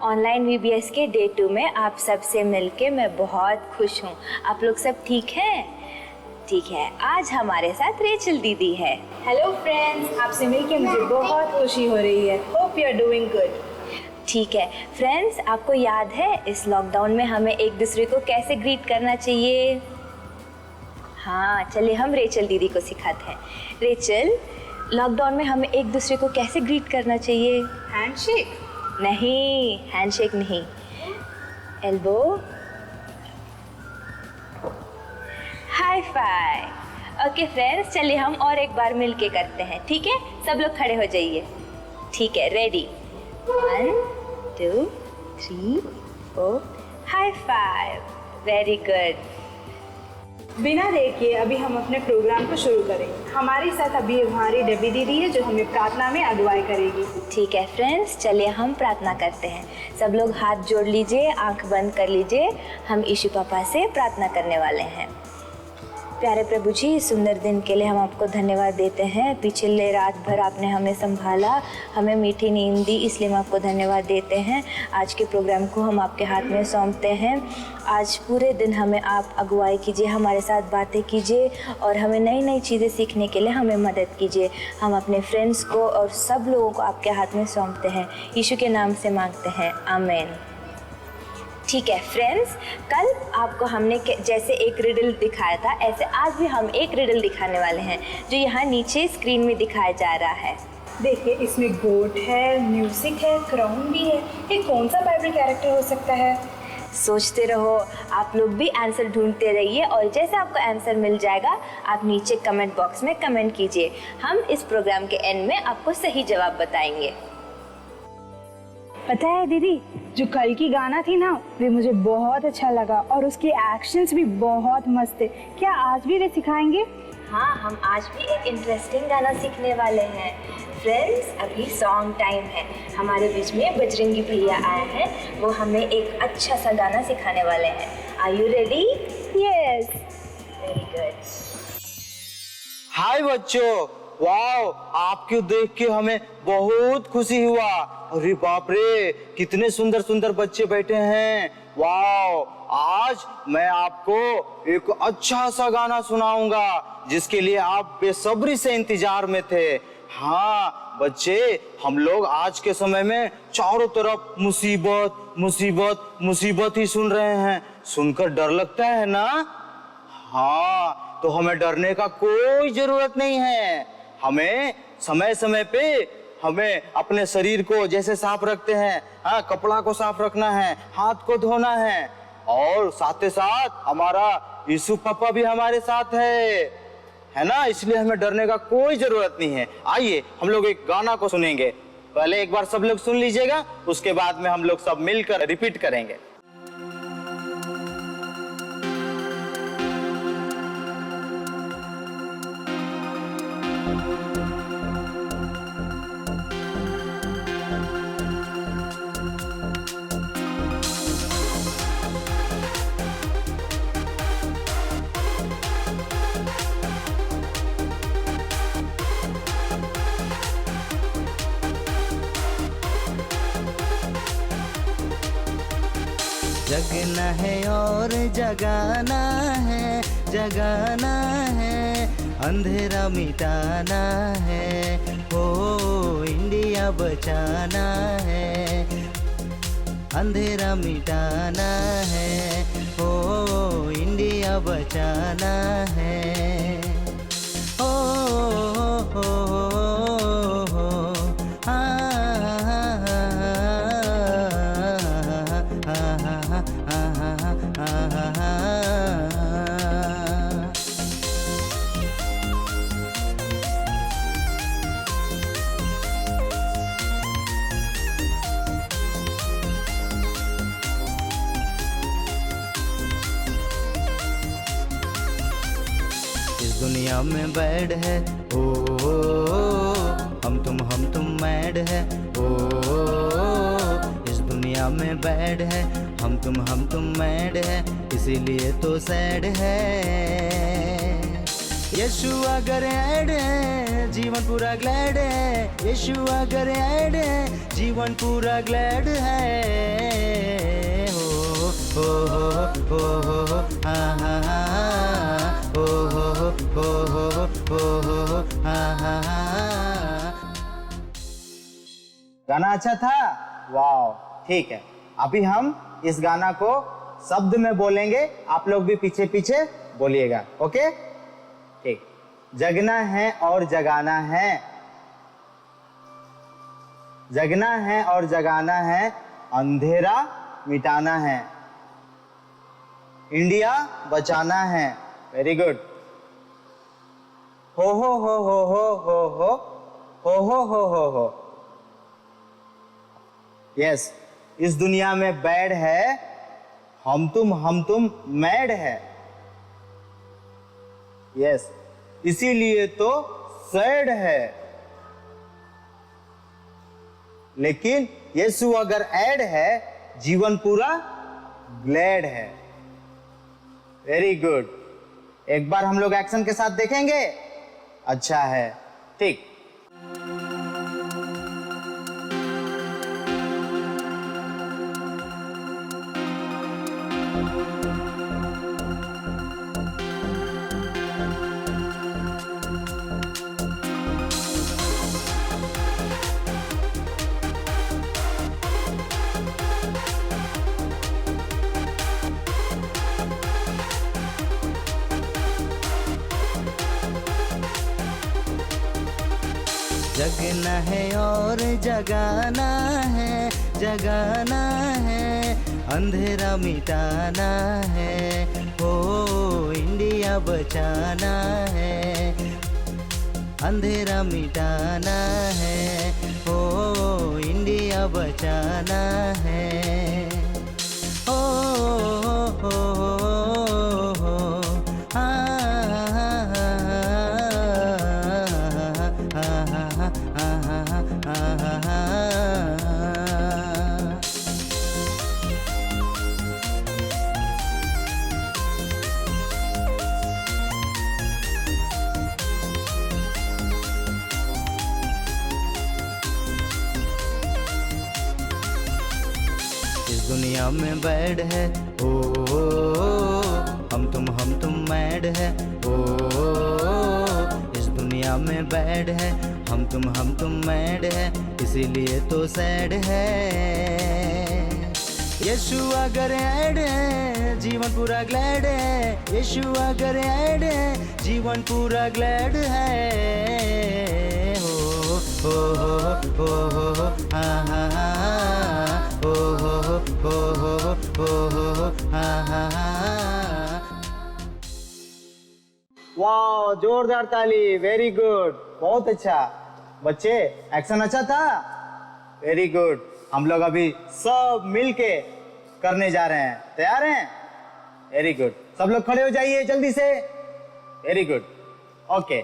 Online VBS के day 2 में आप सबसे मिलके मैं बहुत खुश हूँ। आप लोग सब ठीक हैं? ठीक है, आज हमारे साथ रेचल दीदी है। हेलो फ्रेंड्स, आपसे मिलके मुझे बहुत खुशी हो रही है। Hope you are doing good. ठीक है फ्रेंड्स, आपको याद है इस लॉकडाउन में हमें एक दूसरे को कैसे ग्रीट करना चाहिए? हाँ, चलिए हम रेचल दीदी को सिखाते हैं। रेचल, लॉकडाउन में हमें एक दूसरे को कैसे ग्रीट करना चाहिए? हैंडशेक? नहीं, हैंडशेक नहीं, elbow, high five. Okay friends, चलिए हम और एक बार मिलके करते हैं, ठीक है? सब लोग खड़े हो जाइए। ठीक है, ready? 1 2 3 4, high five. Very good. बिना देर किए अभी हम अपने प्रोग्राम को शुरू करेंगे। हमारे साथ अभी हमारी डब्बी दीदी है जो हमें प्रार्थना में अगुवाई करेगी। ठीक है फ्रेंड्स, चलिए हम प्रार्थना करते हैं। सब लोग हाथ जोड़ लीजिए, आंख बंद कर लीजिए। हम यीशु पापा से प्रार्थना करने वाले हैं। प्यारे प्रभु जी, इस सुंदर दिन के लिए हम आपको धन्यवाद देते हैं। पिछले रात भर आपने हमें संभाला, हमें मीठी नींद दी, इसलिए हम आपको धन्यवाद देते हैं। आज के प्रोग्राम को हम आपके हाथ में सौंपते हैं। आज पूरे दिन हमें आप अगुवाई कीजिए, हमारे साथ बातें कीजिए और हमें नई नई चीज़ें सीखने के लिए हमें मदद कीजिए। हम अपने फ्रेंड्स को और सब लोगों को आपके हाथ में सौंपते हैं। यीशु के नाम से मांगते हैं, आमीन। ठीक है फ्रेंड्स, कल आपको हमने जैसे एक रिडल दिखाया था, ऐसे आज भी हम एक रिडल दिखाने वाले हैं जो यहाँ नीचे स्क्रीन में दिखाया जा रहा है। देखिए, इसमें गोट है, म्यूजिक है, क्राउन भी है। ये कौन सा बाइबल कैरेक्टर हो सकता है? सोचते रहो, आप लोग भी आंसर ढूंढते रहिए और जैसे आपको आंसर मिल जाएगा आप नीचे कमेंट बॉक्स में कमेंट कीजिए। हम इस प्रोग्राम के एंड में आपको सही जवाब बताएंगे। पता है दीदी, जो कल की गाना थी ना, वे मुझे बहुत अच्छा लगा और उसके एक्शंस भी बहुत मस्त थे। क्या आज भी वे सिखाएंगे? हाँ, हम आज भी एक इंटरेस्टिंग गाना सीखने वाले हैं। फ्रेंड्स, अभी सॉन्ग टाइम है। हमारे बीच में बजरंगी भैया आए हैं, वो हमें एक अच्छा सा गाना सिखाने वाले हैं। Are you ready? Yes. Very good. Hi बच्चों, वाओ, आपको देख के हमें बहुत खुशी हुआ। अरे बाप रे, कितने सुंदर सुंदर बच्चे बैठे हैं। वाओ, आज मैं आपको एक अच्छा सा गाना सुनाऊंगा जिसके लिए आप बेसब्री से इंतजार में थे। हाँ बच्चे, हम लोग आज के समय में चारों तरफ मुसीबत मुसीबत मुसीबत ही सुन रहे हैं। सुनकर डर लगता है ना? हाँ, तो हमें डरने का कोई जरूरत नहीं है। हमें समय समय पे हमें अपने शरीर को जैसे साफ रखते हैं, हाँ, कपड़ा को साफ रखना है, हाथ को धोना है और साथ ही साथ हमारा यीशु पापा भी हमारे साथ है ना? इसलिए हमें डरने का कोई जरूरत नहीं है। आइए हम लोग एक गाना को सुनेंगे। पहले एक बार सब लोग सुन लीजिएगा, उसके बाद में हम लोग सब मिलकर रिपीट करेंगे। जगना है और जगाना है, जगाना है, अंधेरा मिटाना है, ओ इंडिया बचाना है, अंधेरा मिटाना है, ओ इंडिया बचाना है, ओ, ओ, ओ, ओ, ओ, दुनिया में बैड है, ओ, हम तुम मैड है, ओ, इस दुनिया में बैड है, हम तुम मैड है, इसीलिए तो सैड है। यीशु अगर ऐड है, जीवन पूरा ग्लैड है, यीशु अगर ऐड है, जीवन पूरा ग्लैड है। ओ हो हा हा हा ओ हो हा हा हा। गाना अच्छा था? वाह, ठीक है। अभी हम इस गाना को शब्द में बोलेंगे, आप लोग भी पीछे पीछे बोलिएगा, ओके? ठीक। जगना है और जगाना है, जगना है और जगाना है, अंधेरा मिटाना है, इंडिया बचाना है। Very good. हो हो हो हो हो हो हो हो हो हो हो हो। यस, इस दुनिया में बैड है, हम तुम मैड है। यस, इसीलिए तो सैड है, लेकिन यीशु अगर ऐड है, जीवन पूरा ग्लैड है। Very good. एक बार हम लोग एक्शन के साथ देखेंगे। अच्छा है, ठीक। जगना है और जगाना है, जगाना है, अंधेरा मिटाना है, ओ इंडिया बचाना है, अंधेरा मिटाना है, ओ इंडिया बचाना है, ओ हो दुनिया में बैड है, ओ हम तुम मैड है, ओ इस दुनिया में बैड है, हम तुम मैड है, इसीलिए तो सैड है। यीशु अगर ऐड है, जीवन पूरा ग्लैड है, यीशु अगर ऐड है, जीवन पूरा ग्लैड है। हो हा हा हा वाह, जोरदार ताली। वेरी गुड, बहुत अच्छा। बच्चे, एक्शन अच्छा था? Very good. हम लोग अभी सब मिलके करने जा रहे हैं। तैयार हैं? Very good. सब लोग खड़े हो जाइए जल्दी से। Very good, okay.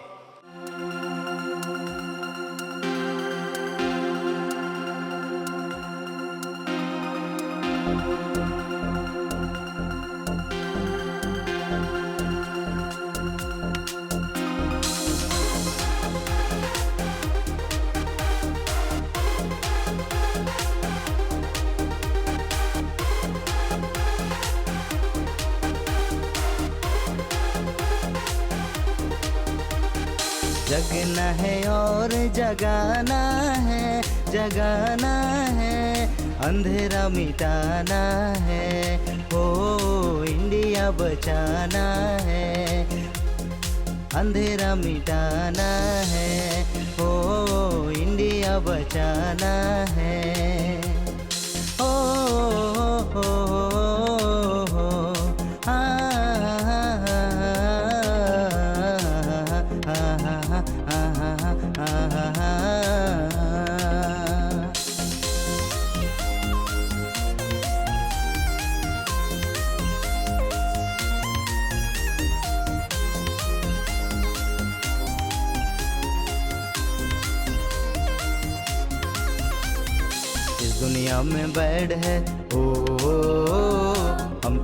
जगना है और जगाना है, जगाना है, अंधेरा मिटाना है, ओ इंडिया बचाना है, अंधेरा मिटाना है, ओ इंडिया बचाना है, ओ दुनिया में बैड है, ओ हम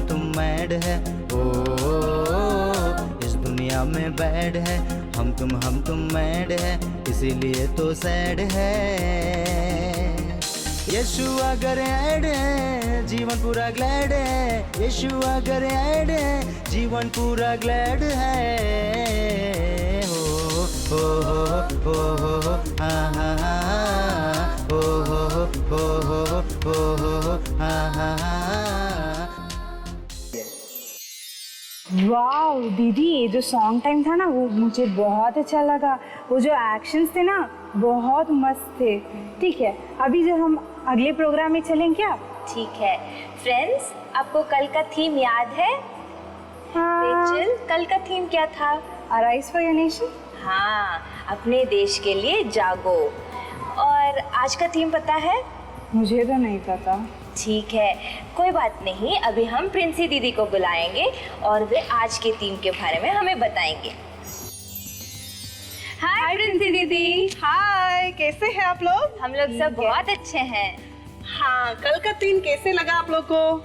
तुम मैड है, ओ इस दुनिया में बैड है, हम तुम मैड है, इसीलिए तो सैड है। यीशु अगर ऐड है जीवन पूरा ग्लैड है, यीशु अगर ऐड है जीवन पूरा ग्लैड है। हो हा हा हा, हो हा। वाओ दीदी, ये जो सॉन्ग टाइम था ना वो मुझे बहुत अच्छा लगा। वो जो एक्शंस थे ना बहुत मस्त थे। ठीक है, अभी जो हम अगले प्रोग्राम में चलें क्या? ठीक है फ्रेंड्स, आपको कल का थीम याद है? रेचल, कल का थीम क्या था? Arise for your nation. हाँ, अपने देश के लिए जागो। और आज का थीम पता है? मुझे तो नहीं पता। ठीक है, कोई बात नहीं, अभी हम प्रिंसी दीदी को बुलाएंगे और वे आज के थीम के बारे में हमें बताएंगे। हाय प्रिंसी दीदी। हाय, कैसे हैं आप लोग? हम लोग सब बहुत अच्छे हैं। हाँ, कल का थीम कैसे लगा आप लोग को?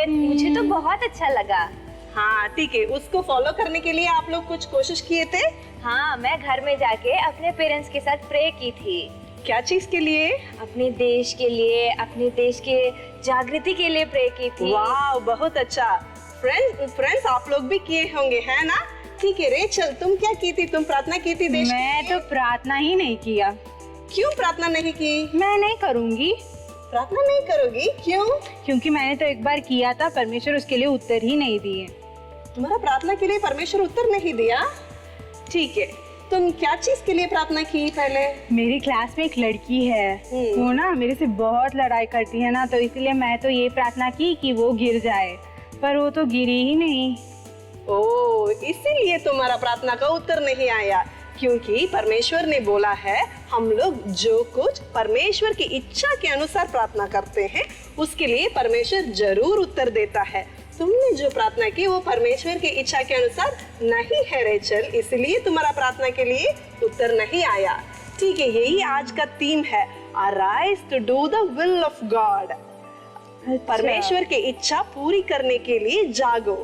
मुझे तो बहुत अच्छा लगा। हाँ ठीक है, उसको फॉलो करने के लिए आप लोग कुछ कोशिश किए थे? हाँ, मैं घर में जाके अपने पेरेंट्स के साथ प्रे की थी। क्या चीज के लिए? अपने देश के लिए, अपने देश के जागृति के लिए प्रे की थी। वाह, बहुत अच्छा। फ्रेंड्स आप लोग भी किए होंगे, है ना? ठीक है रेचल, तुम क्या की थी? तुम प्रार्थना की थी देश मैं के लिए? तो प्रार्थना ही नहीं किया। क्यों प्रार्थना नहीं की? मैं नहीं करूँगी। प्रार्थना नहीं करोगी? क्यों? क्योंकि मैंने तो एक बार किया था, परमेश्वर उसके लिए उत्तर ही नहीं दिए। तुम्हारा प्रार्थना के लिए परमेश्वर उत्तर नहीं दिया? ठीक है, तुम क्या चीज के लिए प्रार्थना की पहले? मेरी क्लास में एक लड़की है, वो ना मेरे से बहुत लड़ाई करती है ना, तो इसलिए मैं तो ये प्रार्थना की कि वो गिर जाए, पर वो तो गिरी ही नहीं। ओह, इसीलिए तुम्हारा प्रार्थना का उत्तर नहीं आया। क्योंकि परमेश्वर ने बोला है हम लोग जो कुछ परमेश्वर की इच्छा के अनुसार प्रार्थना करते हैं उसके लिए परमेश्वर जरूर उत्तर देता है। तुमने जो प्रार्थना की वो परमेश्वर की इच्छा के अनुसार नहीं है रेचल, इसलिए तुम्हारा प्रार्थना के लिए उत्तर नहीं आया। ठीक है, यही आज का थीम है, arise to do the will of God. परमेश्वर की इच्छा पूरी करने के लिए जागो।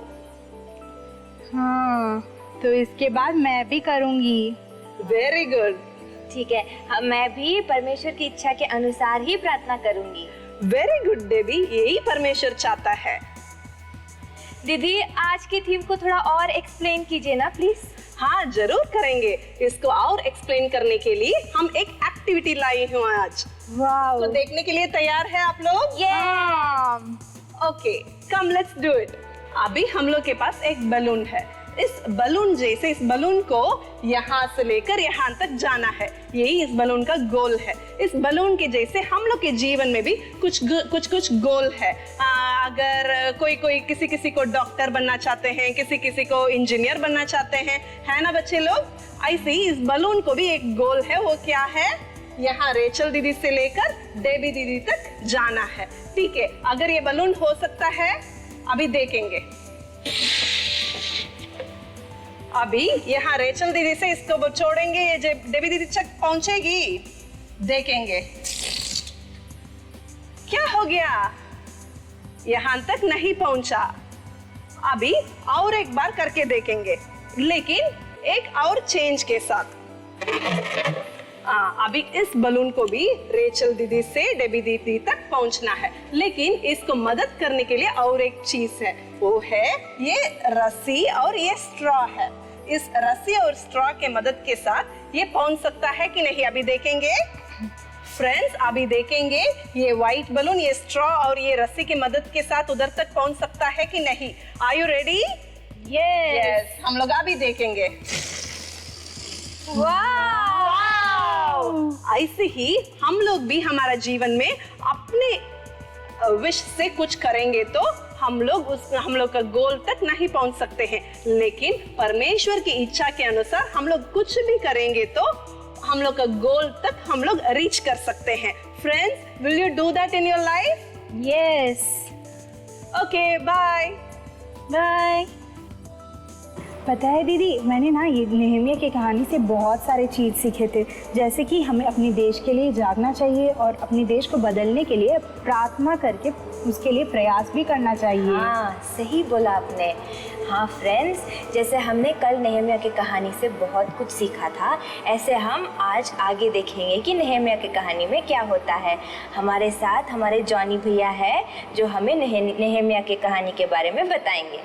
हाँ, तो इसके बाद मैं भी करूँगी। Very good. ठीक है, मैं भी परमेश्वर की इच्छा के अनुसार ही प्रार्थना करूंगी। वेरी गुड देवी, यही परमेश्वर चाहता है। दीदी, आज की थीम को थोड़ा और एक्सप्लेन कीजिए ना प्लीज। हाँ जरूर करेंगे। इसको और एक्सप्लेन करने के लिए हम एक एक्टिविटी लाई हूँ आज। वाओ, तो देखने के लिए तैयार है आप लोग? Okay, come let's do it. अभी हम लोग के पास एक बलून है। इस बलून जैसे इस बलून को यहाँ से लेकर यहाँ तक जाना है, यही इस बलून का गोल है। इस बलून के जैसे हम लोग के जीवन में भी कुछ गोल है। अगर कोई किसी को डॉक्टर बनना चाहते हैं, किसी को इंजीनियर बनना चाहते हैं, है ना बच्चे लोग? ऐसे ही इस बलून को भी एक गोल है। वो क्या है? यहाँ रेचल दीदी से लेकर डेबी दीदी तक जाना है। ठीक है, अगर ये बलून हो सकता है अभी देखेंगे। अभी यहाँ रेचल दीदी से इसको छोड़ेंगे, ये डेबी दीदी तक पहुंचेगी, देखेंगे क्या हो गया। यहाँ तक नहीं पहुंचा। अभी और एक बार करके देखेंगे, लेकिन एक और चेंज के साथ। अभी इस बलून को भी रेचल दीदी से डेबी दीदी तक पहुंचना है, लेकिन इसको मदद करने के लिए और एक चीज है, वो है ये रस्सी और ये स्ट्रॉ है। इस रस्सी और स्ट्रॉ के मदद के साथ ये पहुंच सकता है कि नहीं, अभी देखेंगे। फ्रेंड्स, अभी देखेंगे ये व्हाइट बलून ये स्ट्रॉ और ये रस्सी की मदद के साथ उधर तक पहुंच सकता है कि नहीं। Are you ready? यस, हम लोग अभी देखेंगे। ऐसे ही हम लोग भी हमारा जीवन में अपने विश से कुछ करेंगे तो हम लोग का गोल तक नहीं पहुंच सकते हैं, लेकिन परमेश्वर की इच्छा के अनुसार हम लोग कुछ भी करेंगे तो हम लोग का गोल तक हम लोग रीच कर सकते हैं। Friends, will you do that in your life? Yes. Okay, bye bye. पता है दीदी, मैंने ना ये नेहमिया की कहानी से बहुत सारे चीज़ सीखे थे, जैसे कि हमें अपने देश के लिए जागना चाहिए और अपने देश को बदलने के लिए प्रार्थना करके उसके लिए प्रयास भी करना चाहिए। हाँ, सही बोला आपने। हाँ फ्रेंड्स, जैसे हमने कल नेहमिया की कहानी से बहुत कुछ सीखा था, ऐसे हम आज आगे देखेंगे कि नेहमिया की कहानी में क्या होता है। हमारे साथ हमारे जॉनी भैया है जो हमें नेहमिया की कहानी के बारे में बताएंगे।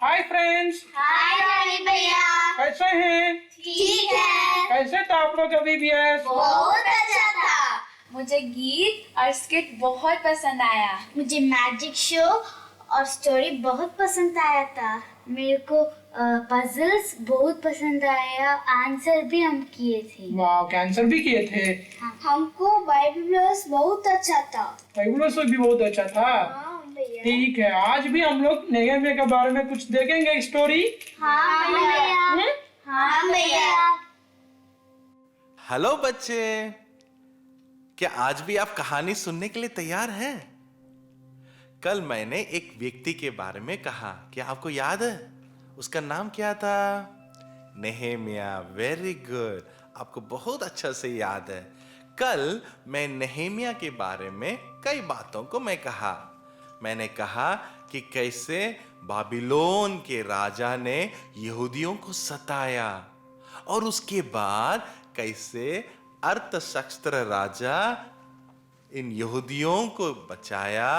हाय फ्रेंड्स, हाय रवि भैया। कैसे हैं? ठीक है। कैसे था आप लोग अभी भी? बहुत अच्छा था। मुझे गीत और स्किट बहुत पसंद आया। मुझे मैजिक शो और स्टोरी बहुत पसंद आया था। मेरे को पजल्स बहुत पसंद आया, आंसर भी हम किए थे। वाह, कैंसर भी किए थे। हमको बाइबल वर्स बहुत अच्छा था। बाइबल भी बहुत अच्छा था। हाँ भैया। ठीक है, आज भी हम लोग नेहमिया के बारे में कुछ देखेंगे स्टोरी। हाँ भैया। हाँ भैया। हेलो बच्चे, क्या आज भी आप कहानी सुनने के लिए तैयार हैं? कल मैंने एक व्यक्ति के बारे में कहा, क्या आपको याद है? उसका नाम क्या था? नेहमिया। वेरी गुड, आपको बहुत अच्छा से याद है। कल मैं नेहमिया के बारे में कई बातों को मैं कहा। मैंने कहा कि कैसे बाबिलोन के राजा ने यहूदियों को सताया और उसके बाद कैसे अर्थशास्त्र राजा इन यहूदियों को बचाया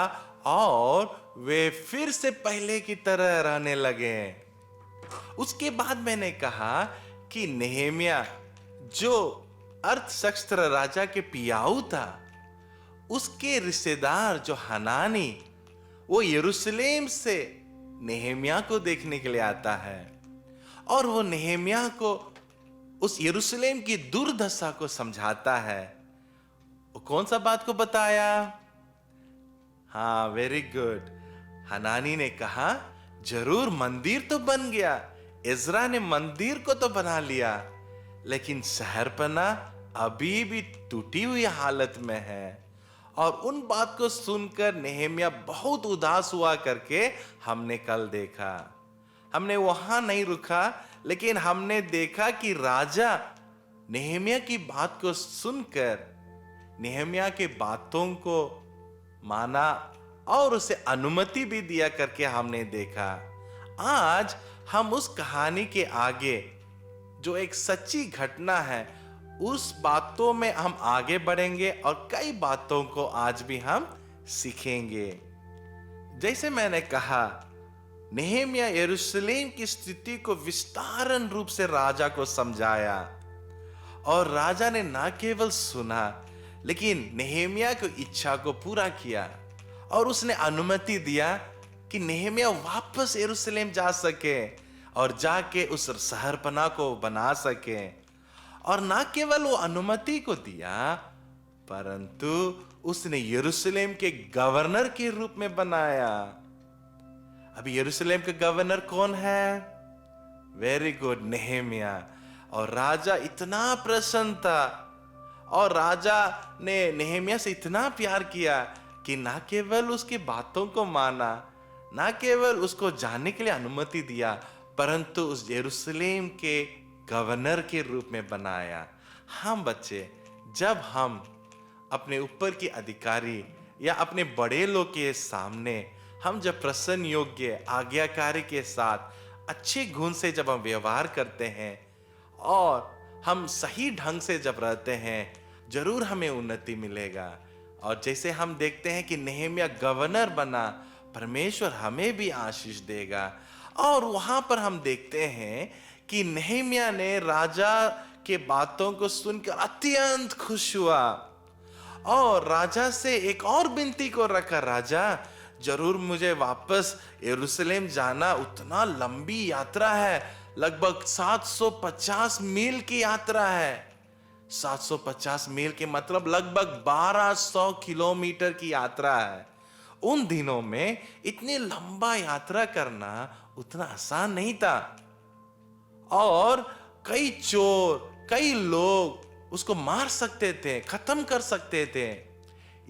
और वे फिर से पहले की तरह रहने लगे। उसके बाद मैंने कहा कि नेहमिया जो अर्थशास्त्र राजा के पियाऊ था, उसके रिश्तेदार जो हनानी, वो यरूशलेम से नेहमिया को देखने के लिए आता है और वो नेहमिया को उस यरूशलेम की दुर्दशा को समझाता है। वो कौन सा बात को बताया? हाँ, वेरी गुड। हनानी ने कहा जरूर मंदिर तो बन गया, इज़रा ने मंदिर को तो बना लिया, लेकिन शहरपना अभी भी टूटी हुई हालत में है। और उन बात को सुनकर नेहमिया बहुत उदास हुआ करके हमने कल देखा। हमने वहां नहीं रुका, लेकिन हमने देखा कि राजा नेहमिया की बात को सुनकर नेहमिया के बातों को माना और उसे अनुमति भी दिया करके हमने देखा। आज हम उस कहानी के आगे जो एक सच्ची घटना है, उस बातों में हम आगे बढ़ेंगे और कई बातों को आज भी हम सीखेंगे। जैसे मैंने कहा, नेहमिया यरूशलेम की स्थिति को विस्तारण रूप से राजा को समझाया और राजा ने ना केवल सुना, लेकिन नेहमिया की इच्छा को पूरा किया और उसने अनुमति दिया कि नेहमिया वापस यरूशलेम जा सके और जाके उस शहरपना को बना सके। और ना केवल वो अनुमति को दिया, परंतु उसने यरूशलेम के गवर्नर के रूप में बनाया। अभी यरूशलेम का गवर्नर कौन है? Very good, Nehemiah. और राजा इतना प्रसन्न था और राजा ने नेहमिया से इतना प्यार किया कि ना केवल उसकी बातों को माना, ना केवल उसको जाने के लिए अनुमति दिया, परंतु उस यरूशलेम के गवर्नर के रूप में बनाया। हम बच्चे, जब हम अपने ऊपर के अधिकारी या अपने बड़े लोग के सामने हम जब प्रसन्न योग्य आज्ञाकारी के साथ अच्छे गुण से जब हम व्यवहार करते हैं और हम सही ढंग से जब रहते हैं, जरूर हमें उन्नति मिलेगा। और जैसे हम देखते हैं कि नेहमिया गवर्नर बना, परमेश्वर हमें भी आशीष देगा। और वहां पर हम देखते हैं कि नेहमिया ने राजा के बातों को सुनकर अत्यंत खुश हुआ और राजा से एक और विनती को रखा, राजा जरूर मुझे वापस यरूशलेम जाना, उतना लंबी यात्रा है, लगभग 750 मील की यात्रा है। 750 मील के मतलब लगभग 1200 किलोमीटर की यात्रा है। उन दिनों में इतनी लंबा यात्रा करना उतना आसान नहीं था और कई चोर, कई लोग उसको मार सकते थे, खत्म कर सकते थे।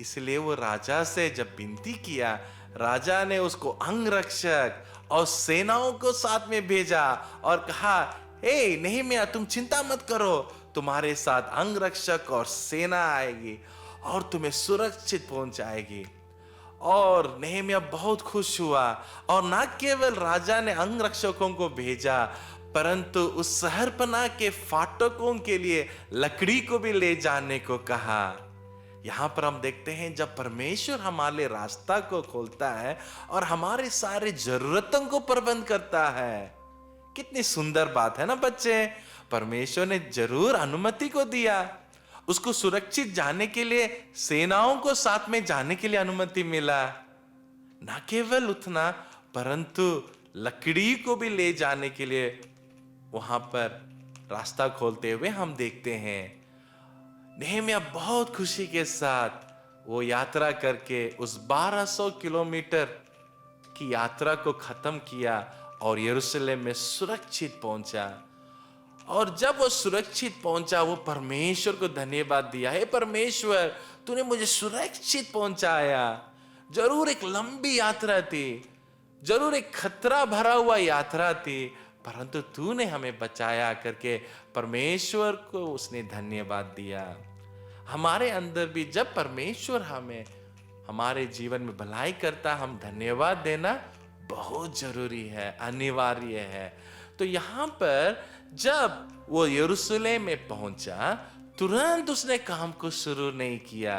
इसलिए वो राजा से जब विनती किया, राजा ने उसको अंगरक्षक और सेनाओं को साथ में भेजा और कहा, हे नेहेमिया, तुम चिंता मत करो, तुम्हारे साथ अंगरक्षक और सेना आएगी और तुम्हें सुरक्षित पहुंचाएगी। और नेहेमिया बहुत खुश हुआ और न केवल राजा ने अंगरक्षकों को भेजा, परंतु उस शहरपनाह के फाटकों के लिए लकड़ी को भी ले जाने को कहा। यहां पर हम देखते हैं जब परमेश्वर हमारे रास्ता को खोलता है और हमारे सारे जरूरतों को प्रबंध करता है। कितनी सुंदर बात है ना बच्चे। परमेश्वर ने जरूर अनुमति को दिया, उसको सुरक्षित जाने के लिए सेनाओं को साथ में जाने के लिए अनुमति मिला। ना केवल उतना, परंतु लकड़ी को भी ले जाने के लिए वहां पर रास्ता खोलते हुए हम देखते हैं। नेहेमिया बहुत खुशी के साथ वो यात्रा करके उस 1200 किलोमीटर की यात्रा को खत्म किया और यरूशलेम में सुरक्षित पहुंचा। और जब वो सुरक्षित पहुंचा, वो परमेश्वर को धन्यवाद दिया, हे परमेश्वर, तूने मुझे सुरक्षित पहुंचाया। जरूर एक लंबी यात्रा थी, जरूर एक खतरा भरा हुआ यात्रा थी, परंतु तूने हमें बचाया करके परमेश्वर को उसने धन्यवाद दिया। हमारे अंदर भी जब परमेश्वर हमें हमारे जीवन में भलाई करता, हम धन्यवाद देना बहुत जरूरी है, अनिवार्य है। तो यहाँ पर जब वो यरूशलेम में पहुंचा, तुरंत उसने काम को शुरू नहीं किया।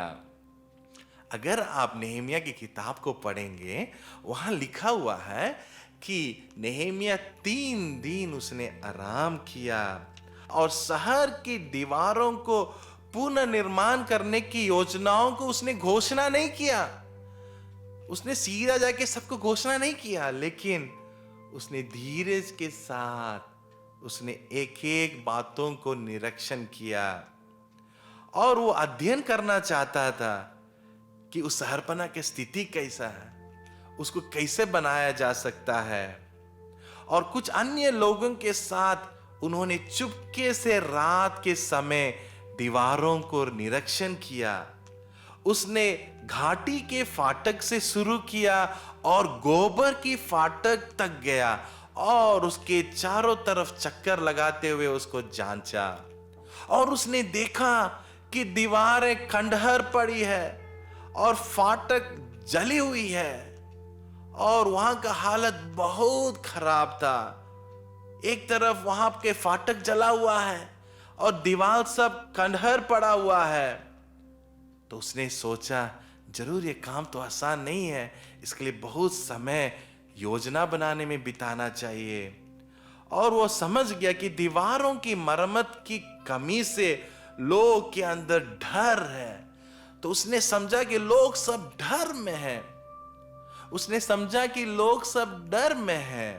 अगर आप नेहेमिया की किताब को पढ़ेंगे, वहां लिखा हुआ है कि नेहेमिया 3 दिन उसने आराम किया और शहर की दीवारों को पुनर्निर्माण करने की योजनाओं को उसने घोषणा नहीं किया। उसने सीधा जाके सबको घोषणा नहीं किया, लेकिन उसने धीरज के साथ उसने एक एक बातों को निरीक्षण किया और वो अध्ययन करना चाहता था कि उस शहरपनाह की स्थिति कैसा है, उसको कैसे बनाया जा सकता है। और कुछ अन्य लोगों के साथ उन्होंने चुपके से रात के समय दीवारों को निरीक्षण किया। उसने घाटी के फाटक से शुरू किया और गोबर की फाटक तक गया और उसके चारों तरफ चक्कर लगाते हुए उसको जांचा। और उसने देखा कि दीवारें खंडहर पड़ी है और फाटक जली हुई है और वहां का हालत बहुत खराब था। एक तरफ वहां के फाटक जला हुआ है और दीवार सब खंडहर पड़ा हुआ है। तो उसने सोचा, जरूर ये काम तो आसान नहीं है, इसके लिए बहुत समय योजना बनाने में बिताना चाहिए। और वो समझ गया कि दीवारों की मरम्मत की कमी से लोग के अंदर डर है। तो उसने समझा कि लोग सब डर में हैं। उसने समझा कि लोग सब डर में हैं।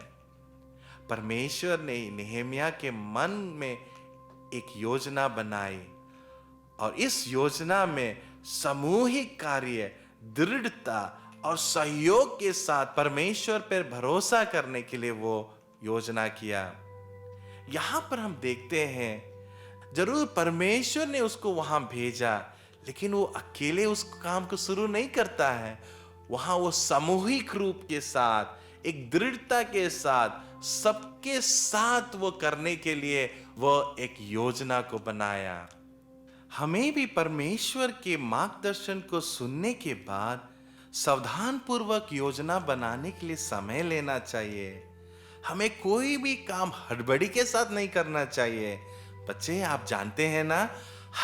परमेश्वर ने नेहेमिया के मन में एक योजना बनाई और इस योजना में सामूहिक कार्य, दृढ़ता और सहयोग के साथ परमेश्वर पर भरोसा करने के लिए वो योजना किया। यहां पर हम देखते हैं, जरूर परमेश्वर ने उसको वहां भेजा, लेकिन वो अकेले उस काम को शुरू नहीं करता है। वहां वो सामूहिक रूप के साथ, एक दृढ़ता के साथ, सबके साथ वो करने के लिए वो एक योजना को बनाया। हमें भी परमेश्वर के मार्गदर्शन को सुनने के बाद सावधान पूर्वक योजना बनाने के लिए समय लेना चाहिए। हमें कोई भी काम हड़बड़ी के साथ नहीं करना चाहिए। बच्चे, आप जानते हैं ना,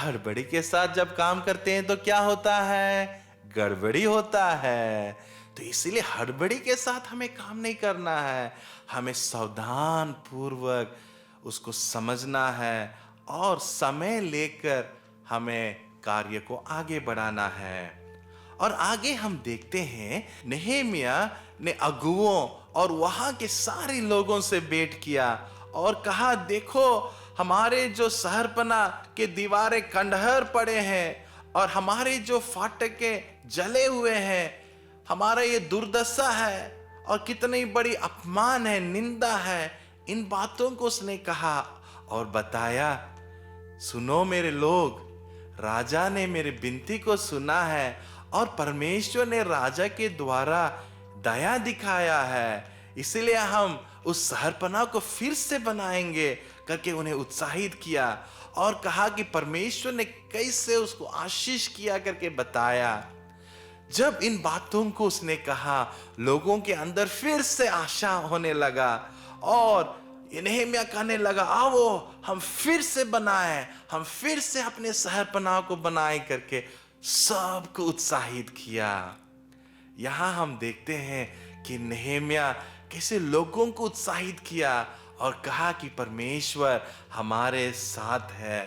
हड़बड़ी के साथ जब काम करते हैं तो क्या होता है? गड़बड़ी होता है। तो इसीलिए हड़बड़ी के साथ हमें काम नहीं करना है। हमें सावधान पूर्वक उसको समझना है और समय लेकर हमें कार्य को आगे बढ़ाना है। और आगे हम देखते हैं, नेहेमिया ने अगुओं और वहां के सारे लोगों से भेंट किया और कहा, देखो, हमारे जो शहरपनाह के दीवारें खंडहर पड़े हैं और हमारे जो फाटकें जले हुए हैं, हमारा ये दुर्दशा है और कितनी बड़ी अपमान है, निंदा है, इन बातों को उसने कहा और बताया, सुनो मेरे लोग, राजा ने मेरी विनती को सुना है और परमेश्वर ने राजा के द्वारा दया दिखाया है, इसलिए हम उस शहरपनाह को फिर से बनाएंगे करके उन्हें उत्साहित किया और कहा कि परमेश्वर ने कैसे उसको आशीष किया करके बताया। जब इन बातों को उसने कहा, लोगों के अंदर फिर से आशा होने लगा और नेहम्याह कहने लगा, आओ हम फिर से बनाए, हम फिर से अपने शहरपनाह को बनाए करके सबको उत्साहित किया। यहां हम देखते हैं कि नेहम्याह कैसे लोगों को उत्साहित किया और कहा कि परमेश्वर हमारे साथ है।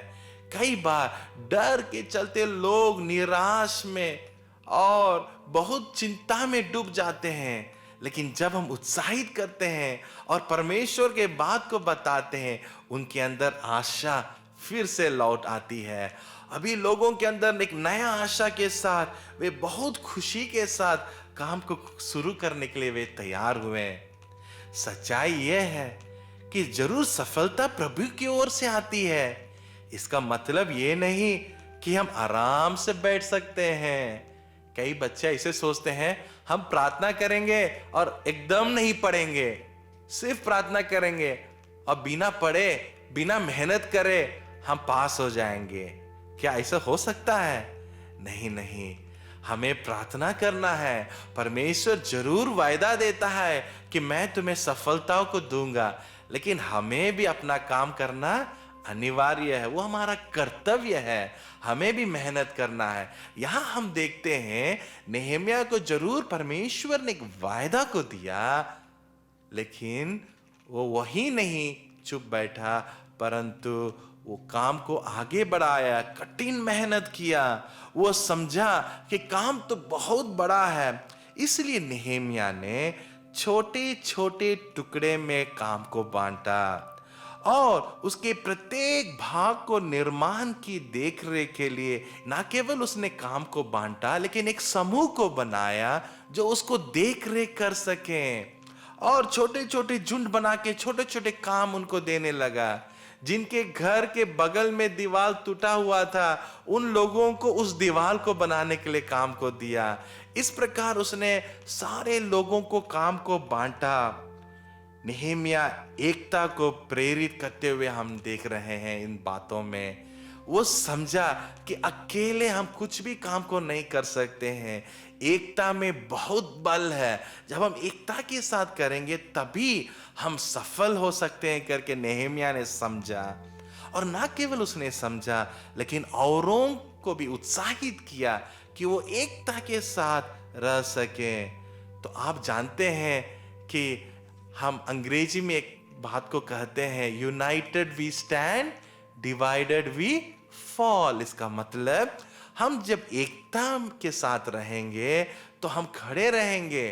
कई बार डर के चलते लोग निराश में और बहुत चिंता में डूब जाते हैं, लेकिन जब हम उत्साहित करते हैं और परमेश्वर के बात को बताते हैं, उनके अंदर आशा फिर से लौट आती है। अभी लोगों के अंदर एक नया आशा के साथ वे बहुत खुशी के साथ काम को शुरू करने के लिए वे तैयार हुए। सच्चाई यह है कि जरूर सफलता प्रभु की ओर से आती है। इसका मतलब ये नहीं कि हम आराम से बैठ सकते हैं। कई बच्चे ऐसे सोचते हैं, हम प्रार्थना करेंगे और एकदम नहीं पढ़ेंगे, सिर्फ प्रार्थना करेंगे और बिना पढ़े, बिना मेहनत करे हम पास हो जाएंगे। क्या ऐसा हो सकता है? नहीं नहीं, हमें प्रार्थना करना है। परमेश्वर जरूर वायदा देता है कि मैं तुम्हें सफलताओं को दूंगा, लेकिन हमें भी अपना काम करना अनिवार्य है, वो हमारा कर्तव्य है, हमें भी मेहनत करना है। यहां हम देखते हैं नेहम्याह को जरूर परमेश्वर ने एक वायदा को दिया, लेकिन वो वही नहीं चुप बैठा, परंतु वो काम को आगे बढ़ाया, कठिन मेहनत किया। वो समझा कि काम तो बहुत बड़ा है, इसलिए नेहम्याह ने छोटे छोटे टुकड़े में काम को बांटा और उसके प्रत्येक भाग को निर्माण की देखरेख के लिए न केवल उसने काम को बांटा, लेकिन एक समूह को बनाया जो उसको देखरेख कर सके और छोटे छोटे झुंड बना के छोटे छोटे काम उनको देने लगा। जिनके घर के बगल में दीवार टूटा हुआ था, उन लोगों को उस दीवार को बनाने के लिए काम को दिया। इस प्रकार उसने सारे लोगों को काम को बांटा। नेहम्याह एकता को प्रेरित करते हुए हम देख रहे हैं इन बातों में। वो समझा कि अकेले हम कुछ भी काम को नहीं कर सकते हैं, एकता में बहुत बल है। जब हम एकता के साथ करेंगे तभी हम सफल हो सकते हैं करके नेहम्याह ने समझा। और ना केवल उसने समझा, लेकिन औरों को भी उत्साहित किया कि वो एकता के साथ रह सके। तो आप जानते हैं कि हम अंग्रेजी में एक बात को कहते हैं, united we stand, divided we fall. इसका मतलब हम जब एकता के साथ रहेंगे तो हम खड़े रहेंगे।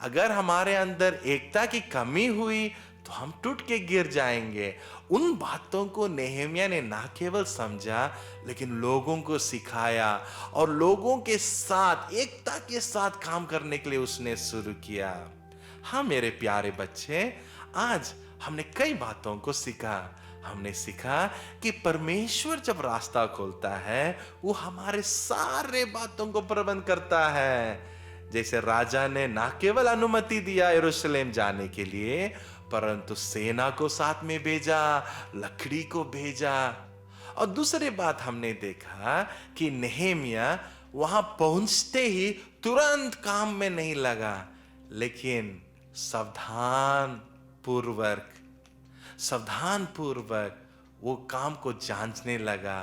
अगर हमारे अंदर एकता की कमी हुई तो हम टूट के गिर जाएंगे। उन बातों को नेहम्याह ने ना केवल समझा, लेकिन लोगों को सिखाया और लोगों के साथ एकता के साथ काम करने के लिए उसने शुरू किया। हाँ मेरे प्यारे बच्चे, आज हमने कई बातों को सीखा। हमने सीखा कि परमेश्वर जब रास्ता खोलता है, वो हमारे सारे बातों को प्रबंध करता है। जैसे राजा ने ना केवल अनुमति दिया यरूशलेम जाने के लिए, परंतु सेना को साथ में भेजा, लकड़ी को भेजा। और दूसरी बात हमने देखा कि नेहम्याह वहां पहुंचते ही तुरंत काम में नहीं लगा, लेकिन सावधान पूर्वक वो काम को जांचने लगा।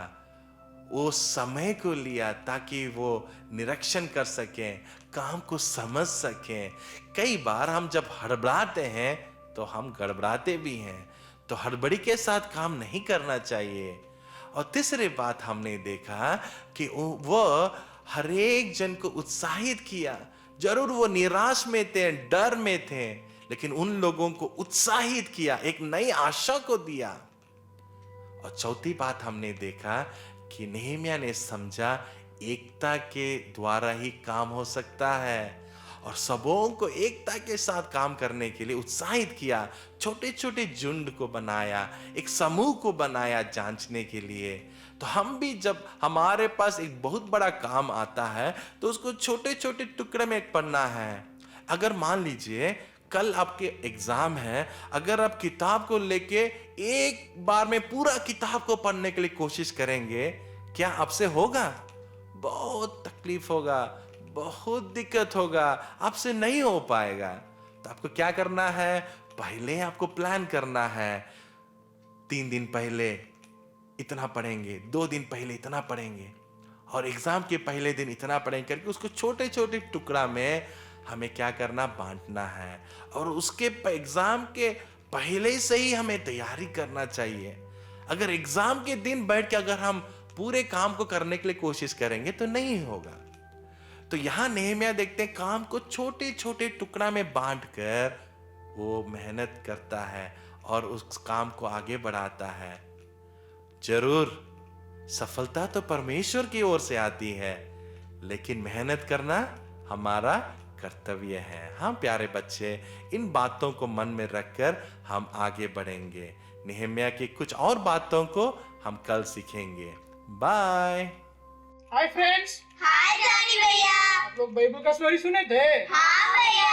वो समय को लिया ताकि वो निरीक्षण कर सके, काम को समझ सके। कई बार हम जब हड़बड़ाते हैं तो हम गड़बड़ाते भी हैं, तो हड़बड़ी के साथ काम नहीं करना चाहिए। और तीसरी बात हमने देखा कि वो हर एक जन को उत्साहित किया। जरूर वो निराश में थे, डर में थे, लेकिन उन लोगों को उत्साहित किया, एक नई आशा को दिया। और चौथी बात हमने देखा कि नेहम्याह ने समझा एकता के द्वारा ही काम हो सकता है। और सबों को एकता के साथ काम करने के लिए उत्साहित किया। छोटे छोटे झुंड को बनाया, एक समूह को बनाया जांचने के लिए। तो हम भी जब हमारे पास एक बहुत बड़ा काम आता है तो उसको छोटे छोटे टुकड़े में पढ़ना है। अगर मान लीजिए कल आपके एग्जाम है, अगर आप किताब को लेके एक बार में पूरा किताब को पढ़ने के लिए कोशिश करेंगे, क्या आपसे होगा? बहुत तकलीफ होगा, बहुत दिक्कत होगा, आपसे नहीं हो पाएगा। तो आपको क्या करना है? पहले आपको प्लान करना है। 3 दिन पहले इतना पढ़ेंगे, 2 दिन पहले इतना पढ़ेंगे और एग्जाम के पहले दिन इतना पढ़ेंगे करके उसको छोटे छोटे टुकड़ा में हमें क्या करना, बांटना है। और उसके एग्जाम के पहले से ही हमें तैयारी करना चाहिए। अगर एग्जाम के दिन बैठ के अगर हम पूरे काम को करने के लिए कोशिश करेंगे तो नहीं होगा। तो यहां नेहमिया देखते हैं काम को छोटे छोटे टुकड़ा में बांटकर वो मेहनत करता है और उस काम को आगे बढ़ाता है। जरूर सफलता तो परमेश्वर की ओर से आती है, लेकिन मेहनत करना हमारा कर्तव्य है। हाँ प्यारे बच्चे, इन बातों को मन में रखकर हम आगे बढ़ेंगे। नेहमिया की कुछ और बातों को हम कल सीखेंगे। Bye. Hi friends. Hi Johnny भैया। आप लोग बाइबल का स्टोरी सुने थे? हाँ भैया।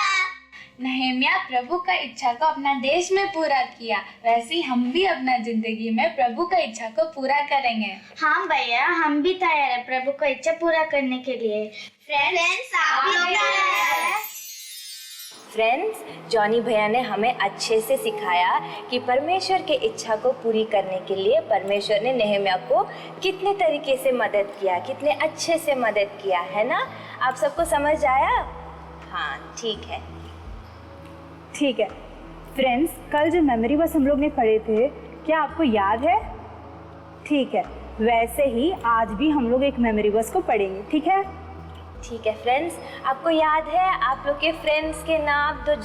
नहम्याह प्रभु का इच्छा को अपना देश में पूरा किया, वैसे ही हम भी अपना जिंदगी में प्रभु का इच्छा को पूरा करेंगे। हाँ भैया, हम भी तैयार है प्रभु का इच्छा पूरा करने के लिए। फ्रेंड्स आप भी तैयार हैं? फ्रेंड्स, जॉनी भैया ने हमें अच्छे से सिखाया कि परमेश्वर के इच्छा को पूरी करने के लिए परमेश्वर ने नेहमिया को कितने तरीके से मदद किया, कितने अच्छे से मदद किया, है ना? आप सबको समझ आया? हाँ ठीक है। ठीक है फ्रेंड्स, कल जो मेमोरी वर्स हम लोग ने पढ़े थे, क्या आपको याद है? ठीक है, वैसे ही आज भी हम लोग एक मेमोरी वर्स को पढ़ेंगे, ठीक है? ठीक है फ्रेंड्स, आपको याद है आप लोग के फ्रेंड्स के नाम? तो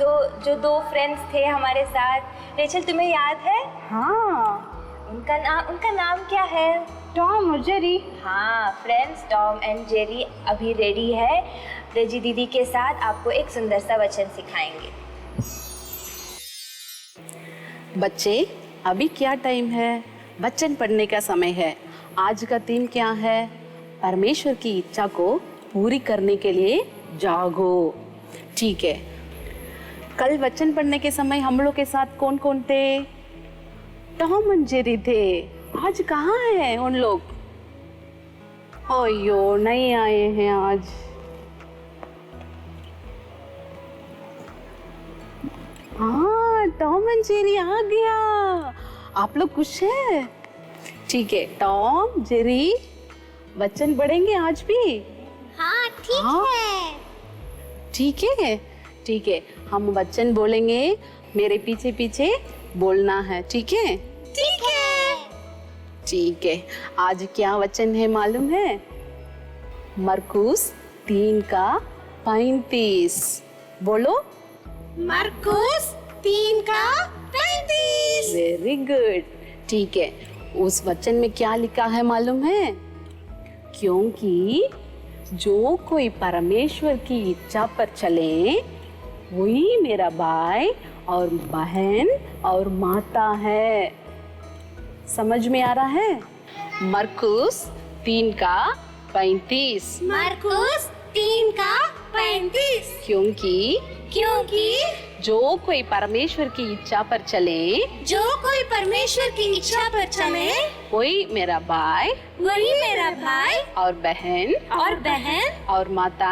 जो 2 फ्रेंड्स थे हमारे साथ, रेचल तुम्हें याद है? हाँ। उनका नाम क्या है? टॉम और जेरी। हाँ फ्रेंड्स, टॉम एंड जेरी अभी रेडी है रेजी दीदी के साथ आपको एक सुंदर सा वचन सिखाएंगे। बच्चे, अभी क्या टाइम है? वचन पढ़ने का समय है। आज का थीम क्या है? परमेश्वर की इच्छा को पूरी करने के लिए जागो। ठीक है, कल वचन पढ़ने के समय हम लोग के साथ कौन कौन थे? टॉम और जेरी थे। आज कहाँ हैं उन लोग? ओयो, नहीं आए हैं आज। हाँ, टॉम एंड जेरी आ गया। आप लोग खुश हैं? ठीक है, टॉम जेरी वचन पढ़ेंगे आज भी? हाँ ठीक है। ठीक है, ठीक है, हम वचन बोलेंगे, मेरे पीछे पीछे बोलना है, ठीक है? ठीक है। ठीक है, आज क्या वचन है मालूम है? मरकुस 3:35। बोलो। मरकुस 3:35। Very good. ठीक है, उस वचन में क्या लिखा है मालूम है? क्योंकि जो कोई परमेश्वर की इच्छा पर चले वही मेरा भाई और बहन और माता है। समझ में आ रहा है? मरकुस 3:35। मरकुस 3:35। क्योंकि जो कोई परमेश्वर की इच्छा पर चले वही मेरा भाई और बहन और माता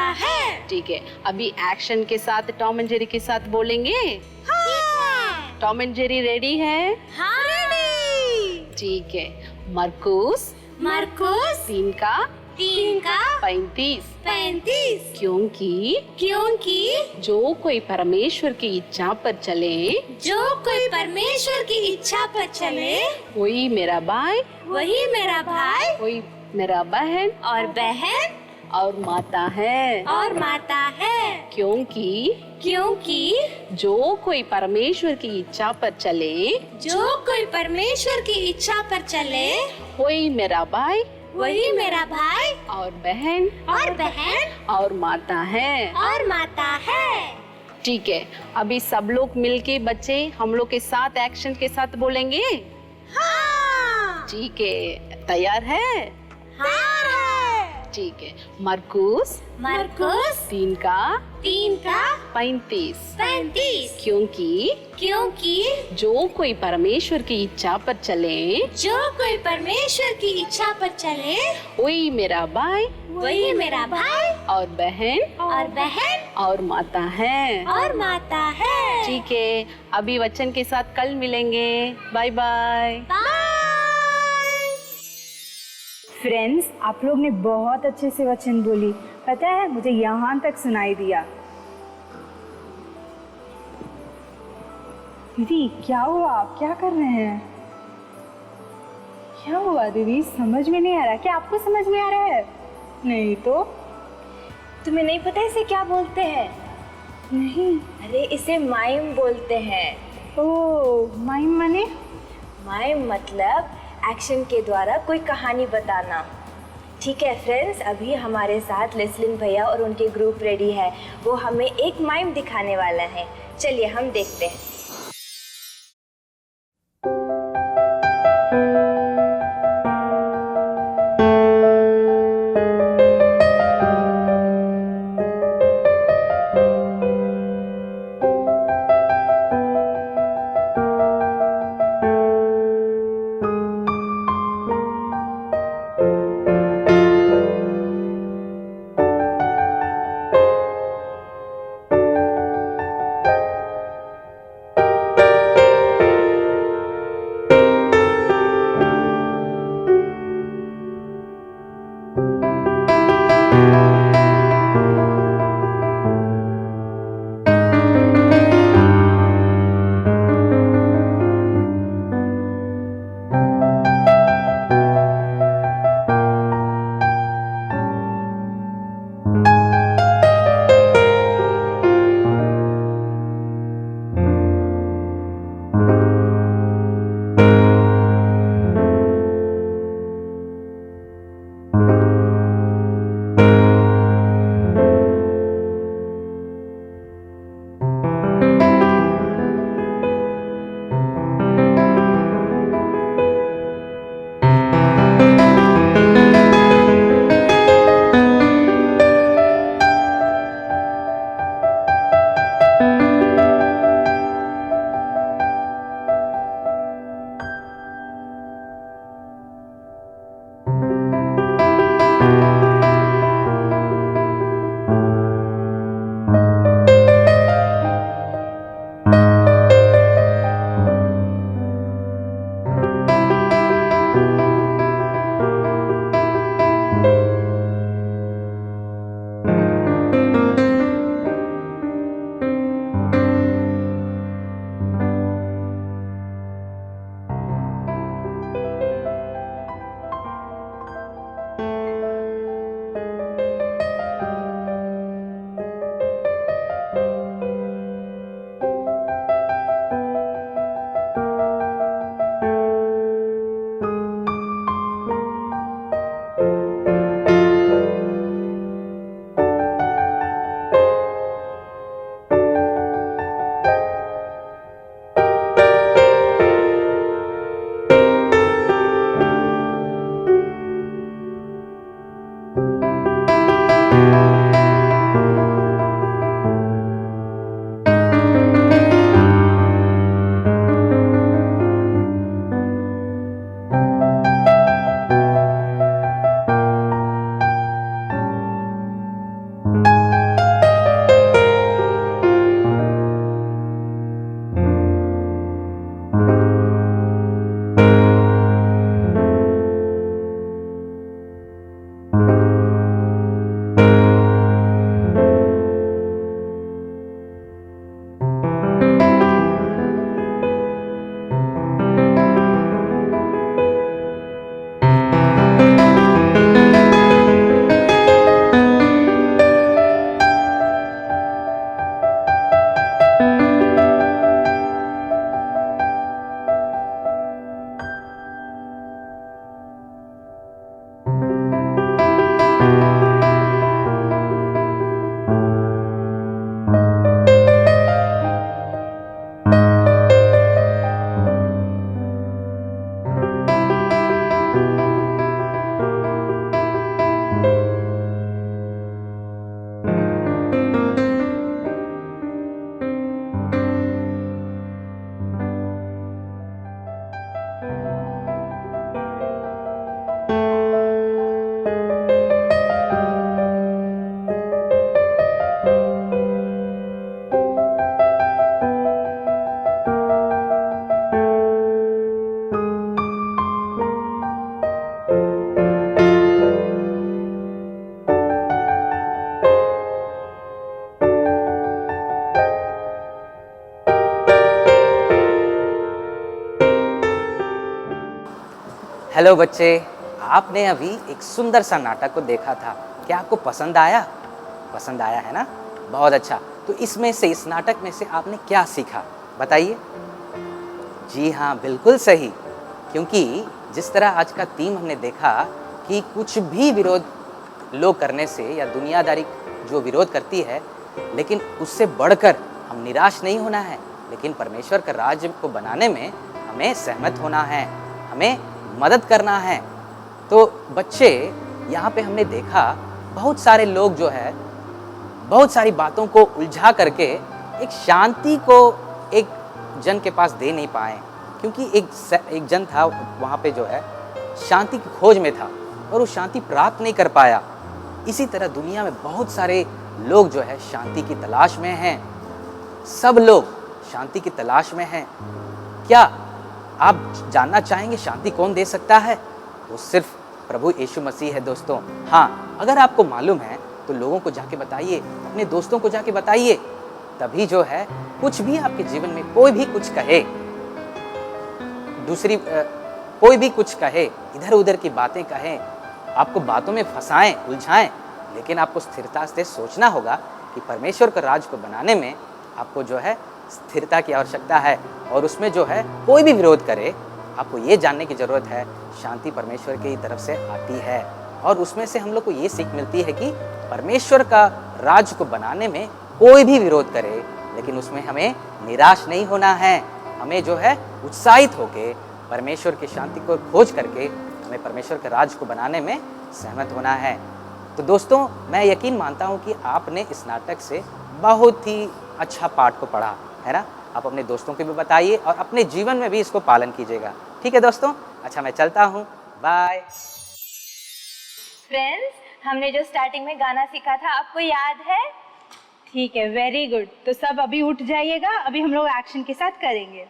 है। ठीक है, अभी एक्शन के साथ टॉम एंड जेरी के साथ बोलेंगे। हाँ। टॉम एंड जेरी रेडी है? हाँ रेडी। ठीक है, मरकुस 3:35। क्योंकि जो कोई परमेश्वर की इच्छा पर चले वही मेरा भाई वही मेरा बहन और माता है। क्योंकि जो कोई परमेश्वर की इच्छा पर चले वही मेरा भाई वही मेरा भाई और बहन और बहन और माता है। और माता है। ठीक है, अभी सब लोग मिलके बच्चे हम लोग के साथ एक्शन के साथ बोलेंगे। हाँ। ठीक है, तैयार है? ठीक है। मरकुस मरकुस 3 का 35 35 क्योंकि जो कोई परमेश्वर की इच्छा पर चले कोई परमेश्वर की इच्छा पर चले वही मेरा भाई वही मेरा भाई और बहन और माता है। ठीक है, अभी वचन के साथ कल मिलेंगे। Bye bye. फ्रेंड्स, आप लोग ने बहुत अच्छे से वचन बोली। पता है, मुझे यहाँ तक सुनाई दिया। दीदी क्या हुआ? आप क्या कर रहे हैं? क्या हुआ दीदी? समझ में नहीं आ रहा। क्या आपको समझ में आ रहा है? नहीं तो। तुम्हें नहीं पता इसे क्या बोलते हैं? नहीं। अरे इसे माइम बोलते हैं। ओह, माइम माने? माइम मतलब एक्शन के द्वारा कोई कहानी बताना। ठीक है फ्रेंड्स, अभी हमारे साथ लेस्लिन भैया और उनके ग्रुप रेडी है। वो हमें एक माइम दिखाने वाला है। चलिए हम देखते हैं। हेलो बच्चे, आपने अभी एक सुंदर सा नाटक को देखा था। क्या आपको पसंद आया? पसंद आया है ना? बहुत अच्छा। तो इसमें से, इस नाटक में से आपने क्या सीखा बताइए? जी हाँ, बिल्कुल सही। क्योंकि जिस तरह आज का थीम हमने देखा कि कुछ भी विरोध लोग करने से या दुनियादारी जो विरोध करती है, लेकिन उससे बढ़कर हम निराश नहीं होना है, लेकिन परमेश्वर का राज्य को बनाने में हमें सहमत होना है, हमें मदद करना है। तो बच्चे, यहाँ पे हमने देखा बहुत सारे लोग जो है बहुत सारी बातों को उलझा करके एक शांति को एक जन के पास दे नहीं पाए, क्योंकि एक जन था वहाँ पे जो है शांति की खोज में था और वो शांति प्राप्त नहीं कर पाया। इसी तरह दुनिया में बहुत सारे लोग जो है शांति की तलाश में हैं। सब लोग शांति की तलाश में हैं। क्या आप जानना चाहेंगे शांति कौन दे सकता है? वो सिर्फ प्रभु यीशु मसीह है दोस्तों। हाँ, अगर आपको मालूम है तो लोगों को जाके बताइए, अपने दोस्तों को जाके बताइए। तभी जो है कुछ भी आपके जीवन में कोई भी कुछ कहे, कोई भी कुछ कहे, इधर उधर की बातें कहें, आपको बातों में फंसाएं, उलझाएं, लेकिन आपको स्थिरता से सोचना होगा कि परमेश्वर का राज को बनाने में आपको जो है स्थिरता की आवश्यकता है। और उसमें जो है कोई भी विरोध करे, आपको ये जानने की ज़रूरत है शांति परमेश्वर की तरफ से आती है। और उसमें से हम लोग को ये सीख मिलती है कि परमेश्वर का राज को बनाने में कोई भी विरोध करे, लेकिन उसमें हमें निराश नहीं होना है। हमें जो है उत्साहित होकर परमेश्वर की शांति को खोज करके हमें परमेश्वर के राज को बनाने में सहमत होना है। तो दोस्तों, मैं यकीन मानता हूँ कि आपने इस नाटक से बहुत ही अच्छा पाठ को पढ़ा है ना। आप अपने दोस्तों को भी बताइए और अपने जीवन में भी इसको पालन कीजिएगा। ठीक है दोस्तों? अच्छा, मैं चलता हूँ, बाय। फ्रेंड्स, हमने जो स्टार्टिंग में गाना सीखा था आपको याद है? ठीक है, वेरी गुड। तो सब अभी उठ जाइएगा, अभी हम लोग एक्शन के साथ करेंगे।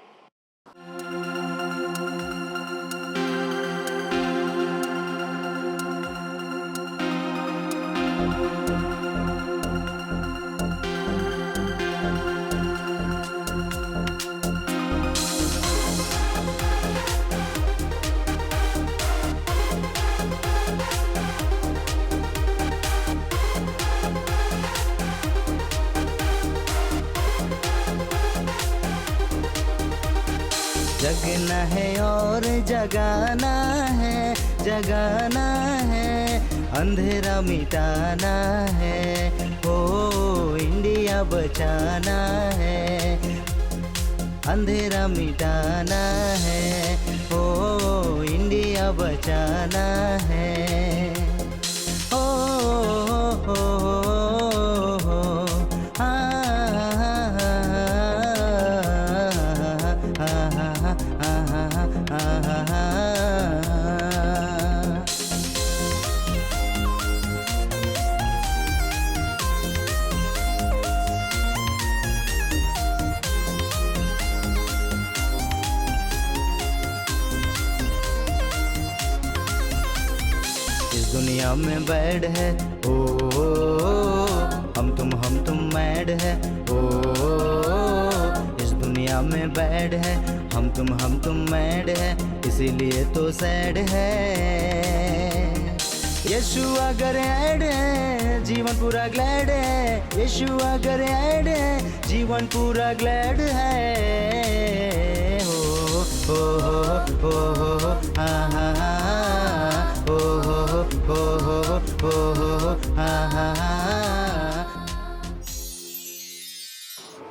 जगना है और जगाना है, जगाना है, अंधेरा मिटाना है, ओ इंडिया बचाना है, अंधेरा मिटाना है, ओ इंडिया बचाना है, ओ हो दुनिया में बैड है, ओ हम तुम मैड है, ओ इस दुनिया में बैड है, हम तुम मैड है, इसीलिए तो सैड है। यीशु अगर ऐड है, जीवन पूरा ग्लैड है, यीशु अगर ऐड है, जीवन पूरा ग्लैड है। हो हा हा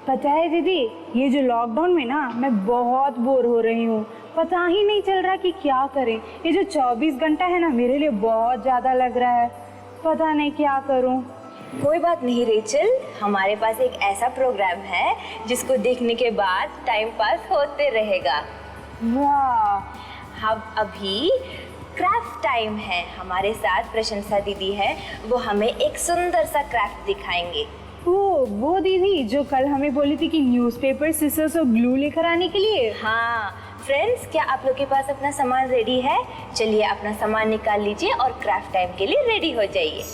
पता है दीदी, ये जो लॉकडाउन में ना मैं बहुत बोर हो रही हूँ। पता ही नहीं चल रहा कि क्या करें। ये जो 24 घंटा है ना, मेरे लिए बहुत ज़्यादा लग रहा है। पता नहीं क्या करूँ। कोई बात नहीं रेचल, हमारे पास एक ऐसा प्रोग्राम है जिसको देखने के बाद टाइम पास होते रहेगा। वाह! हम अभी क्राफ्ट टाइम है। हमारे साथ प्रशंसा दीदी है, वो हमें एक सुंदर सा क्राफ्ट दिखाएंगे। वो दीदी जो कल हमें बोली थी कि न्यूज़पेपर, सिजर्स और ग्लू लेकर आने के लिए। हाँ फ्रेंड्स, क्या आप लोग के पास अपना सामान रेडी है? चलिए अपना सामान निकाल लीजिए और क्राफ्ट टाइम के लिए रेडी हो जाइए।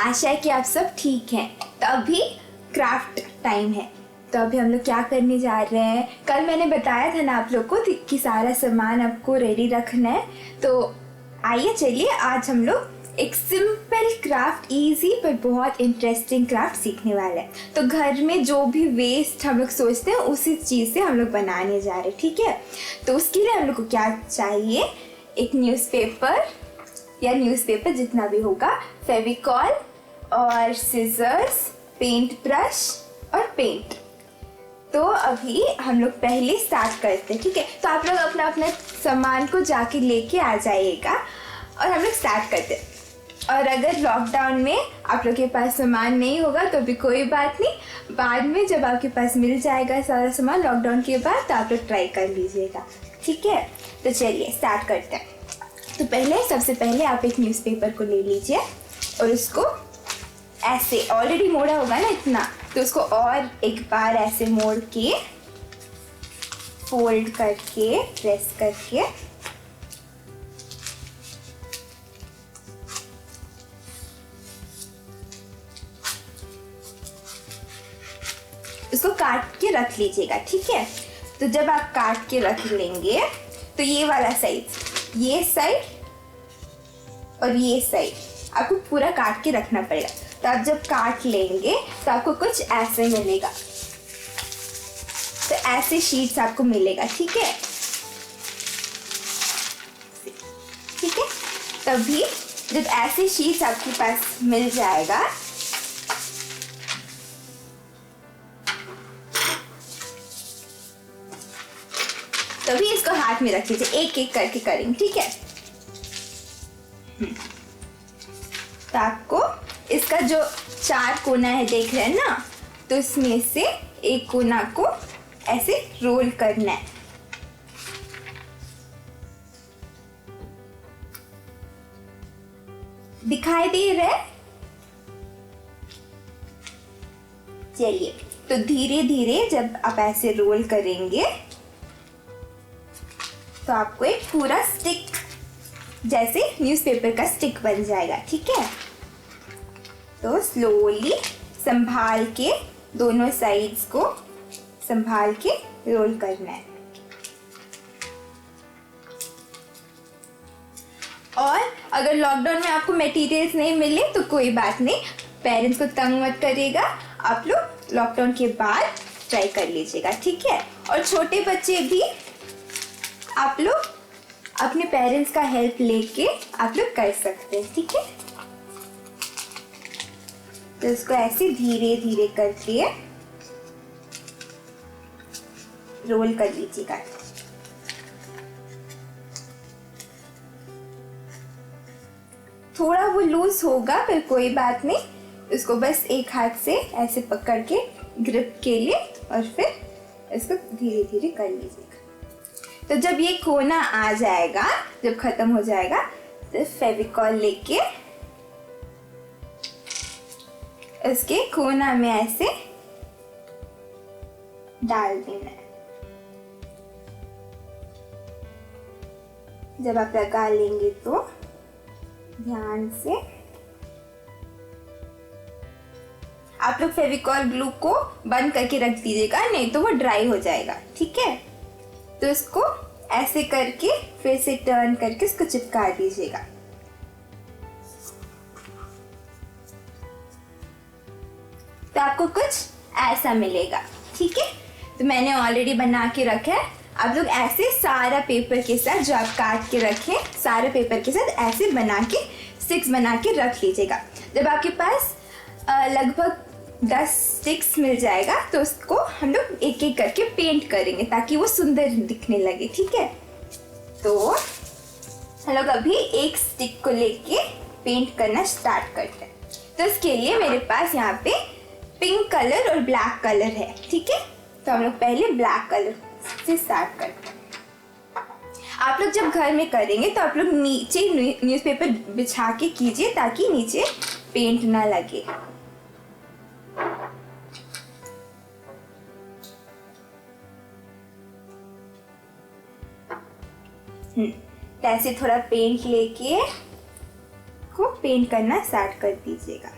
आशा है कि आप सब ठीक हैं। तो अभी क्राफ्ट टाइम है। तो अभी हम लोग क्या करने जा रहे हैं, कल मैंने बताया था ना आप लोग को कि सारा सामान आपको रेडी रखना है। तो आइए चलिए आज हम लोग एक सिंपल क्राफ्ट, इजी पर बहुत इंटरेस्टिंग क्राफ्ट सीखने वाले हैं। तो घर में जो भी वेस्ट हम लोग सोचते हैं उसी चीज़ से हम लोग बनाने जा रहे हैं, ठीक है। तो उसके लिए हम लोग को क्या चाहिए, एक न्यूज़पेपर या न्यूज़पेपर जितना भी होगा, फेविकॉल और सिजर्स, पेंट ब्रश और पेंट। तो अभी हम लोग पहले स्टार्ट करते हैं, ठीक है। तो आप लोग अपना अपना सामान को जाके लेके आ जाइएगा और हम लोग स्टार्ट करते हैं। और अगर लॉकडाउन में आप लोग के पास सामान नहीं होगा तो भी कोई बात नहीं, बाद में जब आपके पास मिल जाएगा सारा सामान लॉकडाउन के बाद तो आप लोग ट्राई कर लीजिएगा, ठीक है। तो चलिए स्टार्ट करते हैं। तो सबसे पहले आप एक न्यूज़पेपर को ले लीजिए और उसको ऐसे, ऑलरेडी मोड़ा होगा ना इतना, तो उसको और एक बार ऐसे मोड़ के, फोल्ड करके, प्रेस करके उसको काट के रख लीजिएगा, ठीक है। तो जब आप काट के रख लेंगे तो ये वाला साइड, ये साइड और ये साइड आपको पूरा काट के रखना पड़ेगा। तो आप जब काट लेंगे तो आपको कुछ ऐसे मिलेगा, तो ऐसे शीट्स आपको मिलेगा, ठीक है, ठीक है। तभी जब ऐसे शीट्स आपके पास मिल जाएगा तभी इसको हाथ में रख लीजिए, एक एक करके करेंगे, ठीक है। तो आपको इसका जो 4 कोना है देख रहे हैं ना, तो इसमें से एक कोना को ऐसे रोल करना है। दिखाई दे रहा है? चलिए, तो धीरे धीरे जब आप ऐसे रोल करेंगे तो आपको एक पूरा स्टिक जैसे न्यूज़पेपर का स्टिक बन जाएगा, ठीक है। तो स्लोली संभाल के दोनों साइड्स को संभाल के रोल करना है। और अगर लॉकडाउन में आपको मटेरियल्स नहीं मिले तो कोई बात नहीं, पेरेंट्स को तंग मत करिएगा, आप लोग लॉकडाउन के बाद ट्राई कर लीजिएगा, ठीक है। और छोटे बच्चे भी आप लोग अपने पेरेंट्स का हेल्प लेके आप लोग कर सकते हैं, ठीक है। तो इसको ऐसे धीरे धीरे करके रोल कर लीजिएगा। थोड़ा वो लूज होगा पर कोई बात नहीं, इसको बस एक हाथ से ऐसे पकड़ के ग्रिप के लिए और फिर इसको धीरे धीरे कर लीजिएगा। तो जब ये कोना आ जाएगा, जब खत्म हो जाएगा, तो फेविकॉल लेके इसके कोना में ऐसे डाल देना है। जब आप लगा लेंगे तो ध्यान से आप लोग फेविकॉल ग्लू को बंद करके रख दीजिएगा, नहीं तो वो ड्राई हो जाएगा, ठीक है। तो इसको ऐसे करके फिर से टर्न करके इसको चिपका दीजिएगा। तो आपको कुछ ऐसा मिलेगा, ठीक है। तो मैंने ऑलरेडी बना के रखा है। आप लोग ऐसे सारा पेपर के साथ जो आप काट के रखें, सारे पेपर के साथ ऐसे बना के स्टिक्स बना के रख लीजिएगा। जब आपके पास लगभग 10 स्टिक्स मिल जाएगा तो उसको हम लोग एक एक करके पेंट करेंगे ताकि वो सुंदर दिखने लगे, ठीक है। तो हम लोग अभी एक स्टिक को लेके पेंट करना स्टार्ट करते हैं। तो इसके लिए मेरे पास यहाँ पे पिंक कलर और ब्लैक कलर है, ठीक है। तो हम लोग पहले ब्लैक कलर से स्टार्ट करते हैं। आप लोग जब घर में करेंगे तो आप लोग नीचे न्यूज़पेपर बिछा के कीजिए ताकि नीचे पेंट ना लगे। तो ऐसे थोड़ा पेंट लेके को पेंट करना स्टार्ट कर दीजिएगा।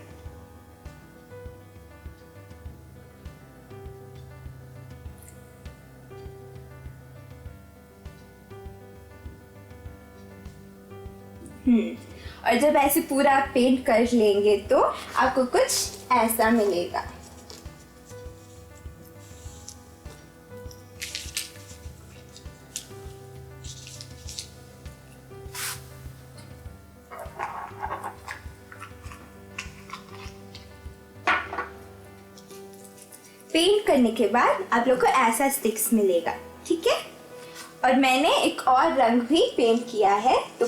और जब ऐसे पूरा आप पेंट कर लेंगे तो आपको कुछ ऐसा मिलेगा। पेंट करने के बाद आप लोग को ऐसा स्टिक्स मिलेगा, ठीक है। और मैंने एक और रंग भी पेंट किया है, तो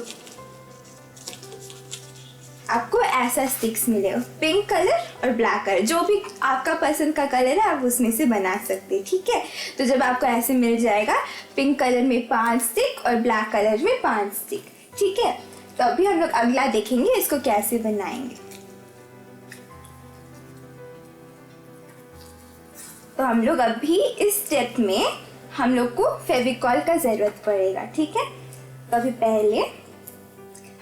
आपको ऐसा स्टिक्स मिलेगा, पिंक कलर और ब्लैक कलर, जो भी आपका पसंद का कलर है आप उसमें से बना सकते हैं, ठीक है। तो जब आपको ऐसे मिल जाएगा, पिंक कलर में 5 स्टिक और ब्लैक कलर में 5 स्टिक, ठीक है। तो अभी हम लोग अगला देखेंगे इसको कैसे बनाएंगे। तो हम लोग अभी इस स्टेप में हम लोग को फेविकॉल का ज़रूरत पड़ेगा, ठीक है। तो अभी पहले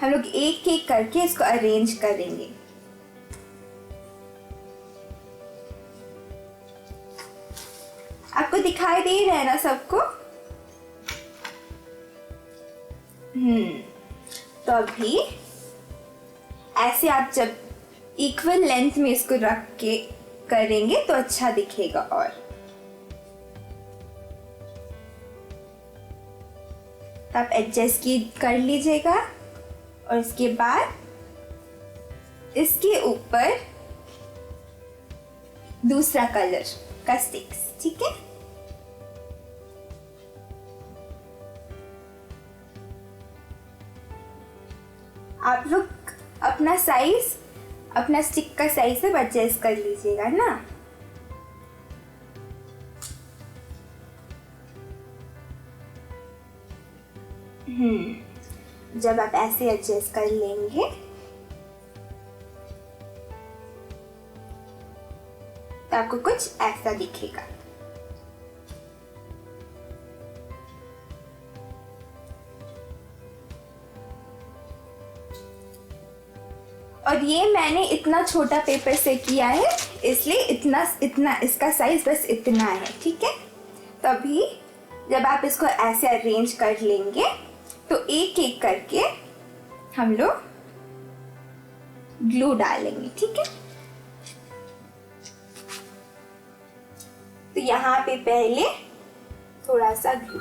हम लोग एक एक करके इसको अरेंज करेंगे। आपको दिखाई दे रहा है ना सबको? तो अभी ऐसे आप जब इक्वल लेंथ में इसको रख के करेंगे तो अच्छा दिखेगा। और आप एडजस्ट कर लीजिएगा और इसके बाद इसके ऊपर दूसरा कलर का स्टिक्स, ठीक है। आप लोग अपना साइज, अपना स्टिक का साइज से एडजस्ट कर लीजिएगा ना। जब आप ऐसे एडजस्ट कर लेंगे तो आपको कुछ ऐसा दिखेगा। और ये मैंने इतना छोटा पेपर से किया है, इसलिए इतना इसका साइज बस इतना है, ठीक है। तभी जब आप इसको ऐसे अरेंज कर लेंगे तो एक एक करके हम लोग ग्लू डालेंगे, ठीक है। तो यहाँ पे पहले थोड़ा सा ग्लू,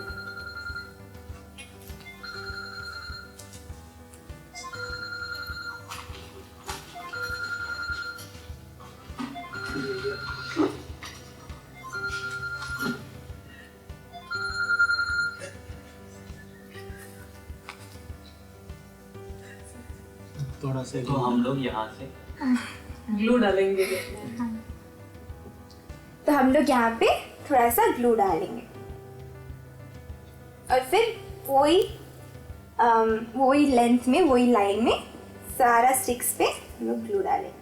थोड़ा से तो हम लोग यहाँ से ग्लू डालेंगे। तो हम लोग यहाँ पे थोड़ा सा ग्लू डालेंगे और फिर वही लेंथ में, वही लाइन में सारा स्टिक्स पे हम लोग ग्लू डालेंगे।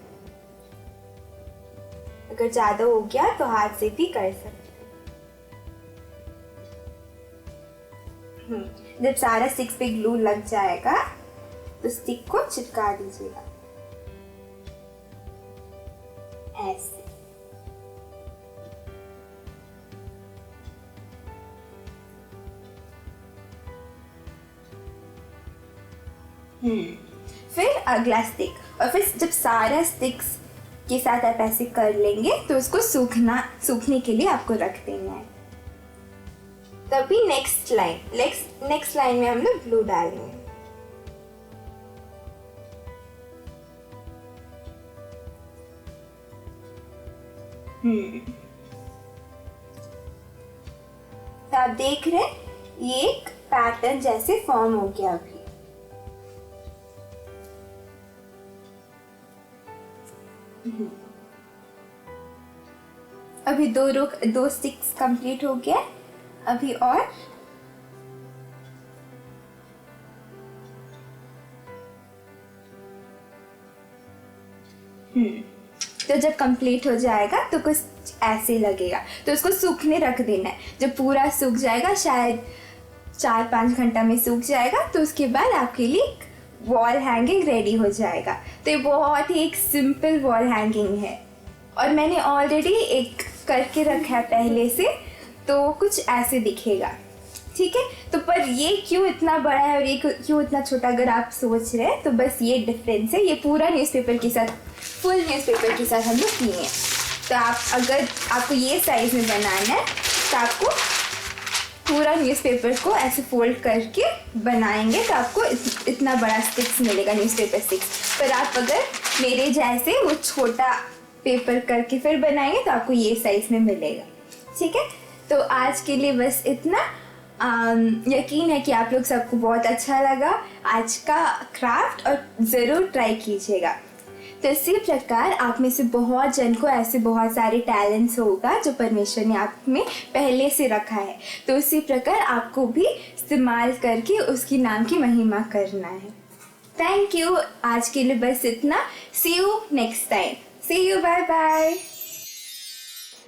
अगर ज्यादा हो गया तो हाथ से भी कर सकते हैं। जब सारा स्टिक्स पे ग्लू लग जाएगा तो स्टिक को चिपका दीजिएगा ऐसे। फिर अगला स्टिक, और फिर जब सारा स्टिक्स के साथ आप ऐसे कर लेंगे तो उसको सूखने के लिए आपको रख देना है। तभी नेक्स्ट लाइन में हम लोग ग्लू डालेंगे। तो आप देख रहे हैं ये एक पैटर्न जैसे फॉर्म हो गया। अभी दो स्टिक्स कंप्लीट हो गया। अभी और तो जब कंप्लीट हो जाएगा तो कुछ ऐसे लगेगा, तो उसको सूखने रख देना है। जब पूरा सूख जाएगा, शायद 4-5 घंटा में सूख जाएगा, तो उसके बाद आपके लिए वॉल हैंगिंग रेडी हो जाएगा। तो ये बहुत ही एक सिंपल वॉल हैंगिंग है और मैंने ऑलरेडी एक करके रखा है पहले से, तो कुछ ऐसे दिखेगा, ठीक है। तो पर ये क्यों इतना बड़ा है और ये क्यों इतना छोटा, अगर आप सोच रहे हैं तो बस ये डिफरेंस है। ये पूरा न्यूज़पेपर के साथ, फुल न्यूज़पेपर के साथ हम लोग किए हैं। तो आप अगर आपको ये साइज़ में बनाना है तो आपको पूरा न्यूज़पेपर को ऐसे फोल्ड करके बनाएंगे तो आपको इतना बड़ा स्टिक्स मिलेगा, न्यूज़पेपर स्टिक्स। पर आप अगर मेरे जैसे वो छोटा पेपर करके फिर बनाएंगे तो आपको ये साइज़ में मिलेगा, ठीक है। तो आज के लिए बस इतना। यकीन है कि आप लोग सबको बहुत अच्छा लगा आज का क्राफ्ट और ज़रूर ट्राई कीजिएगा। तो इसी प्रकार आप में से बहुत जन को ऐसे बहुत सारे टैलेंट्स होगा जो परमेश्वर ने आप में पहले से रखा है। तो इसी प्रकार आपको भी इस्तेमाल करके उसकी नाम की महिमा करना है। Thank you. आज के लिए बस इतना। See you next time. See you, bye bye.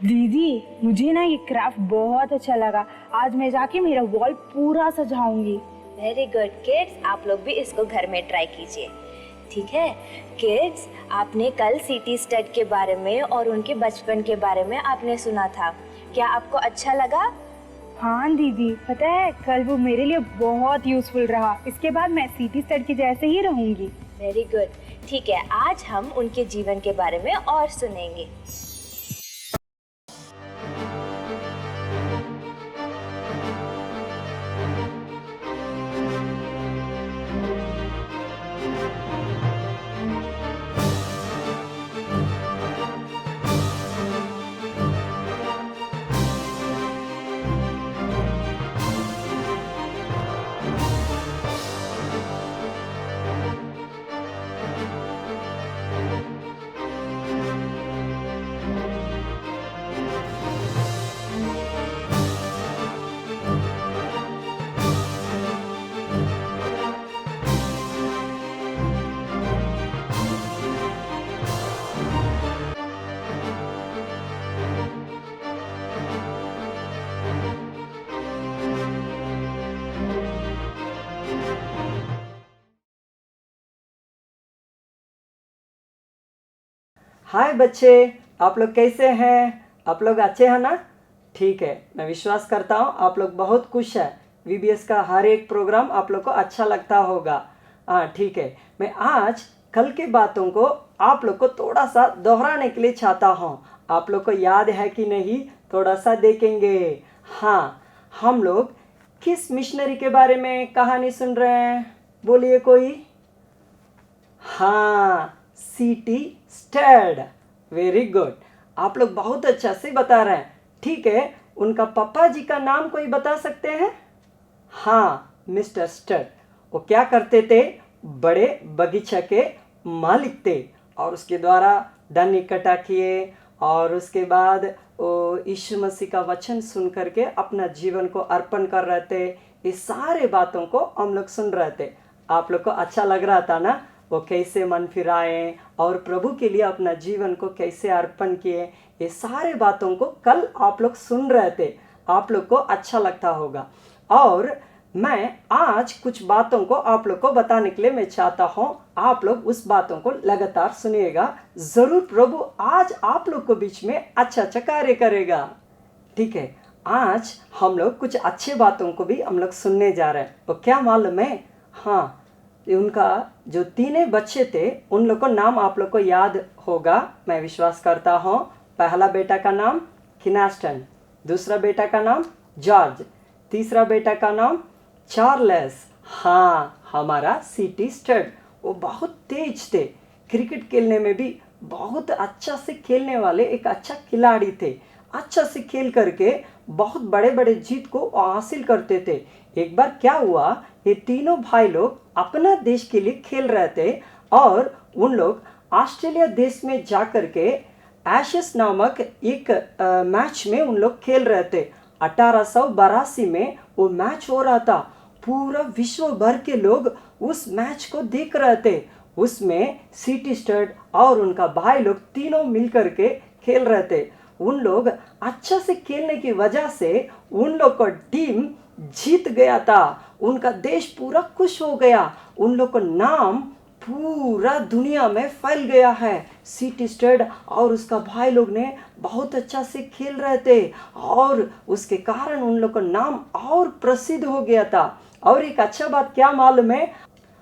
दीदी मुझे ना ये क्राफ्ट बहुत अच्छा लगा। आज मैं जाके मेरा वॉल पूरा सजाऊंगी। वेरी गुड किड्स, आप लोग भी इसको घर में ट्राई कीजिए, ठीक है। किड्स, आपने कल सिटी स्टड के बारे में और उनके बचपन के बारे में आपने सुना था, क्या आपको अच्छा लगा? हाँ दीदी, पता है कल वो मेरे लिए बहुत यूजफुल रहा। इसके बाद मैं सिटी स्टड के जैसे ही रहूंगी। वेरी गुड, ठीक है। आज हम उनके जीवन के बारे में और सुनेंगे। हाय बच्चे, आप लोग कैसे हैं? आप लोग अच्छे हैं ना? ठीक है, मैं विश्वास करता हूँ आप लोग बहुत खुश हैं। वीबीएस का हर एक प्रोग्राम आप लोग को अच्छा लगता होगा। हाँ ठीक है, मैं आज कल की बातों को आप लोग को थोड़ा सा दोहराने के लिए चाहता हूँ। आप लोग को याद है कि नहीं, थोड़ा सा देखेंगे। हाँ, हम लोग किस मिशनरी के बारे में कहानी सुन रहे हैं? बोलिए कोई। हाँ, सिटी स्टड। वेरी गुड, आप लोग बहुत अच्छा से बता रहे हैं। ठीक है, उनका पापा जी का नाम कोई बता सकते हैं? हाँ, मिस्टर स्टड। वो क्या करते थे? बड़े बगीचा के मालिक थे और उसके द्वारा धन इकट्ठा किए और उसके बाद वो यीशु मसीह का वचन सुन करके अपना जीवन को अर्पण कर रहे थे। इस सारे बातों को हम लोग सुन रहे थे। आप लोग को अच्छा लग रहा था ना? वो कैसे मन फिराए और प्रभु के लिए अपना जीवन को कैसे अर्पण किए, ये सारे बातों को कल आप लोग सुन रहे थे। आप लोग को अच्छा लगता होगा। और मैं आज कुछ बातों को आप लोग को बताने के लिए मैं चाहता हूँ। आप लोग उस बातों को लगातार सुनिएगा। ज़रूर प्रभु आज आप लोग को बीच में अच्छा अच्छा कार्य करेगा। ठीक है, आज हम लोग कुछ अच्छे बातों को भी हम लोग सुनने जा रहे हैं। वो क्या मालूम है? हाँ, उनका जो तीनों बच्चे थे उन लोग को नाम आप लोग को याद होगा, मैं विश्वास करता हूँ। पहला बेटा का नाम किनास्टन, दूसरा बेटा का नाम जॉर्ज, तीसरा बेटा का नाम चार्ल्स। हाँ, हमारा सिटी स्टड। वो बहुत तेज थे, क्रिकेट खेलने में भी बहुत अच्छा से खेलने वाले एक अच्छा खिलाड़ी थे। अच्छा से खेल करके बहुत बड़े बड़े जीत को हासिल करते थे। एक बार क्या हुआ, ये तीनों भाई लोग अपना देश के लिए खेल रहे थे और उन लोग ऑस्ट्रेलिया देश में जा कर के एशेस नामक एक मैच में उन लोग खेल रहे थे। 1882 में वो मैच हो रहा था। पूरा विश्व भर के लोग उस मैच को देख रहे थे। उसमें सिटी स्टड और उनका भाई लोग तीनों मिलकर के खेल रहे थे। उन लोग अच्छा से खेलने की वजह से उन लोग का टीम जीत गया था। उनका देश पूरा खुश हो गया। उन लोग का नाम पूरा दुनिया में फैल गया है। सीटी स्टड और उसका भाई लोग ने बहुत अच्छा से खेल रहे थे और उसके कारण उन लोग का नाम और प्रसिद्ध हो गया था। और एक अच्छा बात क्या मालूम है,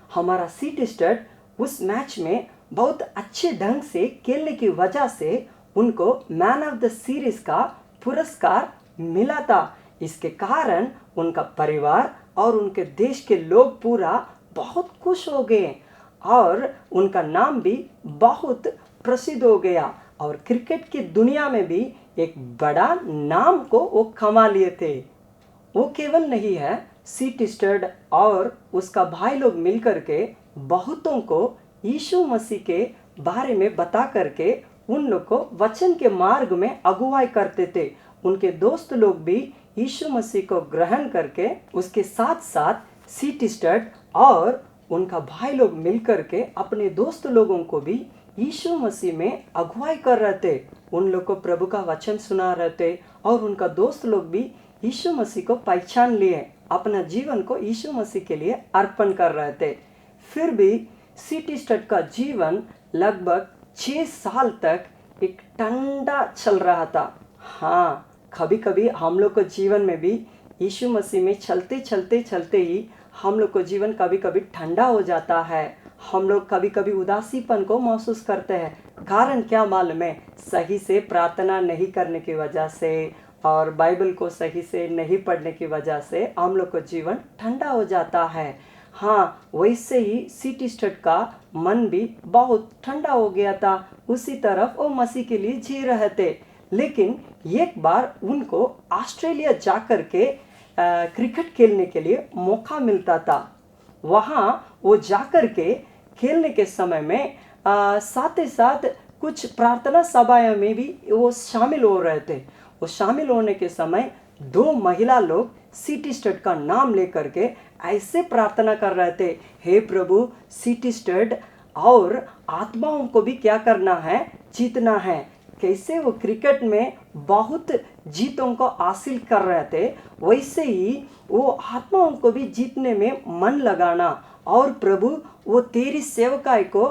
हमारा सीटी स्टड उस मैच में बहुत अच्छे ढंग से खेलने की वजह से उनको मैन ऑफ द सीरीज का पुरस्कार मिला था। इसके कारण उनका परिवार और उनके देश के लोग पूरा बहुत खुश हो गए और उनका नाम भी बहुत प्रसिद्ध हो गया और क्रिकेट की दुनिया में भी एक बड़ा नाम को वो कमा लिए थे। वो केवल नहीं है, सीटी स्टड और उसका भाई लोग मिलकर के बहुतों को यीशु मसीह के बारे में बता करके उन लोग को वचन के मार्ग में अगुवाई करते थे। उनके दोस्त लोग भी यीशु मसीह को ग्रहण करके उसके साथ साथ सीटी स्टड और उनका भाई लोग मिलकर के अपने दोस्त लोगों को भी यीशु मसीह में अगुवाई कर रहे थे। उन लोग को प्रभु का वचन सुना रहे थे और उनका दोस्त लोग भी यीशु मसीह को पहचान लिए, अपना जीवन को यीशु मसीह के लिए अर्पण कर रहे थे। फिर भी सीटी स्टड का जीवन लगभग 6 साल तक एक ठंडा चल रहा था। हाँ, कभी कभी हम लोग को जीवन में भी यीशु मसीह में चलते ही हम लोग को जीवन कभी कभी ठंडा हो जाता है। हम लोग कभी कभी उदासीपन को महसूस करते हैं। कारण क्या मालूम है, सही से प्रार्थना नहीं करने की वजह से और बाइबल को सही से नहीं पढ़ने की वजह से हम लोग को जीवन ठंडा हो जाता है। हाँ, वैसे ही सीटी स्टड का मन भी बहुत ठंडा हो गया था। उसी तरफ वो मसीह के लिए जी रहे थे। लेकिन एक बार उनको ऑस्ट्रेलिया जाकर के क्रिकेट खेलने के लिए मौका मिलता था। वहाँ वो जाकर के खेलने के समय में साथ ही साथ कुछ प्रार्थना सभाएं में भी वो शामिल हो रहे थे। वो शामिल होने के समय 2 महिला लोग सीटी स्टड का नाम लेकर के ऐसे प्रार्थना कर रहे थे, हे प्रभु, सीटी स्टड और आत्माओं को भी क्या करना है, जीतना है। कैसे वो क्रिकेट में बहुत जीतों को हासिल कर रहे थे, वैसे ही वो आत्माओं को भी जीतने में मन लगाना और प्रभु वो तेरी सेवकाई को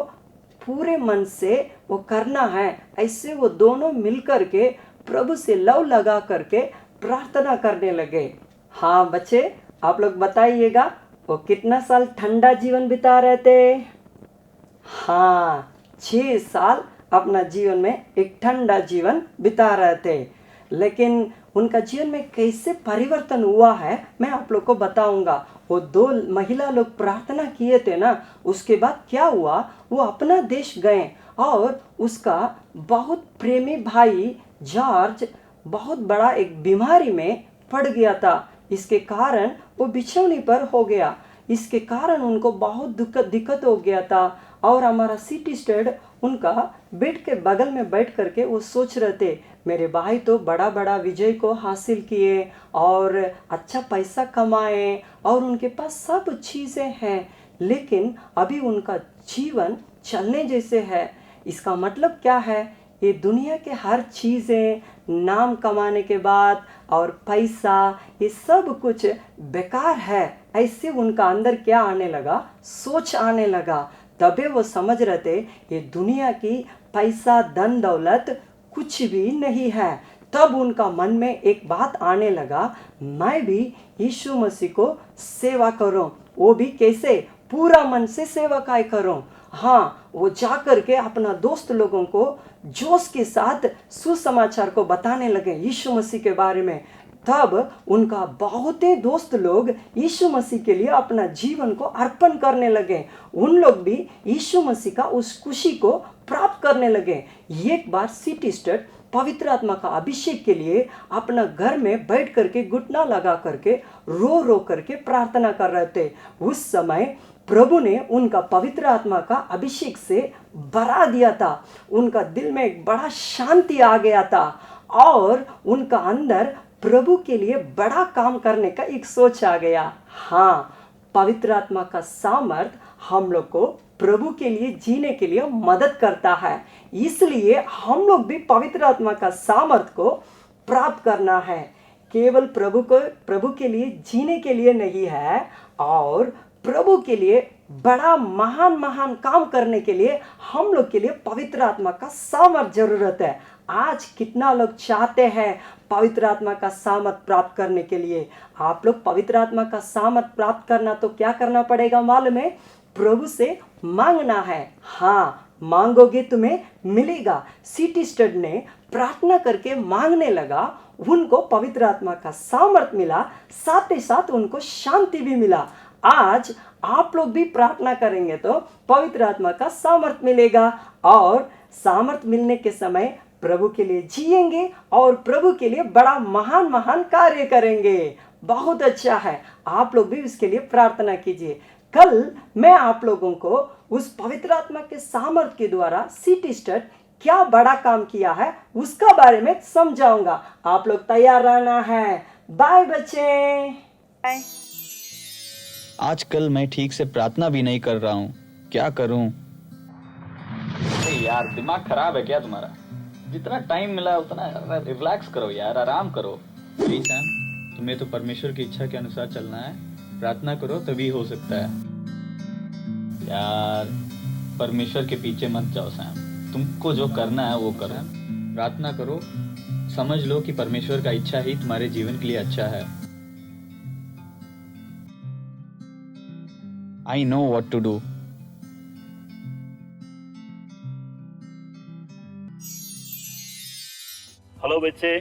पूरे मन से वो करना है। ऐसे वो दोनों मिलकर के प्रभु से लव लगा करके प्रार्थना करने लगे। हाँ बच्चे, आप लोग बताइएगा वो कितना साल ठंडा जीवन बिता रहे थे? हाँ, 6 साल अपना जीवन में एक ठंडा जीवन बिता रहे थे। लेकिन उनका जीवन में कैसे परिवर्तन हुआ है मैं आप लोग को बताऊंगा। वो 2 महिला लोग प्रार्थना किए थे ना, उसके बाद क्या हुआ, वो अपना देश गए और उसका बहुत प्रेमी भाई जॉर्ज बहुत बड़ा एक बीमारी में पड़ गया था। इसके कारण वो बिछौनी पर हो गया। इसके कारण उनको बहुत दिक्कत हो गया था और हमारा सीटी स्टड उनका बेड के बगल में बैठ करके वो सोच रहे थे, मेरे भाई तो बड़ा बड़ा विजय को हासिल किए और अच्छा पैसा कमाए और उनके पास सब चीज़ें हैं, लेकिन अभी उनका जीवन चलने जैसे है। इसका मतलब क्या है, ये दुनिया के हर चीज़ें, नाम कमाने के बाद और पैसा, ये सब कुछ बेकार है। ऐसे उनका अंदर क्या आने लगा, सोच आने लगा। तबे वो समझ रहे थे ये दुनिया की पैसा, धन दौलत कुछ भी नहीं है। तब उनका मन में एक बात आने लगा, मैं भी यीशु मसीह को सेवा करूं। वो भी कैसे, पूरा मन से सेवकाई करूं। हाँ, वो जाकर के अपना दोस्त लोगों को जोश के साथ सुसमाचार को बताने लगे यीशु मसीह के बारे में। तब उनका बहुत ही दोस्त लोग यीशु मसीह के लिए अपना जीवन को अर्पण करने लगे। उन लोग भी यीशु मसीह का उस खुशी को प्राप्त करने लगे। एक बार सीटी स्टड पवित्र आत्मा का अभिषेक के लिए अपना घर में बैठ करके घुटना लगा करके रो करके प्रार्थना कर रहे थे। उस समय प्रभु ने उनका पवित्र आत्मा का अभिषेक से भरा दिया था। उनका दिल में एक बड़ा शांति आ गया था और उनका अंदर प्रभु के लिए बड़ा काम करने का एक सोच आ गया। हाँ, पवित्र आत्मा का सामर्थ हम लोग को प्रभु के लिए जीने के लिए मदद करता है। इसलिए हम लोग भी पवित्र आत्मा का सामर्थ को प्राप्त करना है। केवल प्रभु के लिए जीने के लिए नहीं है और प्रभु के लिए बड़ा महान महान काम करने के लिए हम लोग के लिए पवित्र आत्मा का सामर्थ जरूरत है। आज कितना लोग चाहते हैं पवित्र आत्मा का सामर्थ प्राप्त करने के लिए? आप लोग पवित्र आत्मा का सामर्थ प्राप्त करना तो क्या करना पड़ेगा मालूम है? प्रभु से मांगना है। हाँ, मांगोगे तुम्हें मिलेगा। सिटी स्टड ने प्रार्थना करके मांगने लगा, उनको पवित्र आत्मा का सामर्थ मिला, साथ ही साथ उनको शांति भी मिला। आज आप लोग भी प्रार्थना करेंगे तो पवित्र आत्मा का सामर्थ मिलेगा, और सामर्थ मिलने के समय प्रभु के लिए जिएंगे और प्रभु के लिए बड़ा महान महान कार्य करेंगे। बहुत अच्छा है, आप लोग भी इसके लिए प्रार्थना कीजिए। कल मैं आप लोगों को उस पवित्र आत्मा के सामर्थ के द्वारा सिटी स्टड क्या बड़ा काम किया है उसका बारे में समझाऊंगा। आप लोग तैयार रहना है। बाय बच्चे। बाय। आजकल मैं ठीक से प्रार्थना भी नहीं कर रहा हूँ, क्या करूँ? यार दिमाग खराब है क्या तुम्हारा? जितना टाइम मिला उतना रिलैक्स करो यार, आराम करो। प्लीज सैम, तुम्हें तो परमेश्वर की इच्छा के अनुसार चलना है, प्रार्थना करो तभी हो सकता है। यार परमेश्वर के पीछे मत जाओ सैम, तुमको जो करना है वो करो। प्रार्थना करो, समझ लो कि परमेश्वर का इच्छा ही तुम्हारे जीवन के लिए अच्छा है। I know what to do. Hello बच्चे,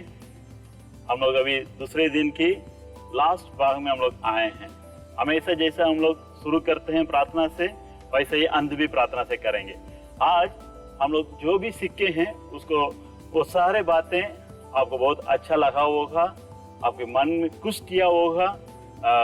हम लोग अभी दूसरे दिन की लास्ट भाग में हम लोग आए हैं। हमेशा जैसा हम लोग शुरू करते हैं प्रार्थना से, वैसे ही अंत भी प्रार्थना से करेंगे। आज हम लोग जो भी सीखे हैं उसको, वो सारे बातें आपको बहुत अच्छा लगा होगा, आपके मन में कुछ किया होगा।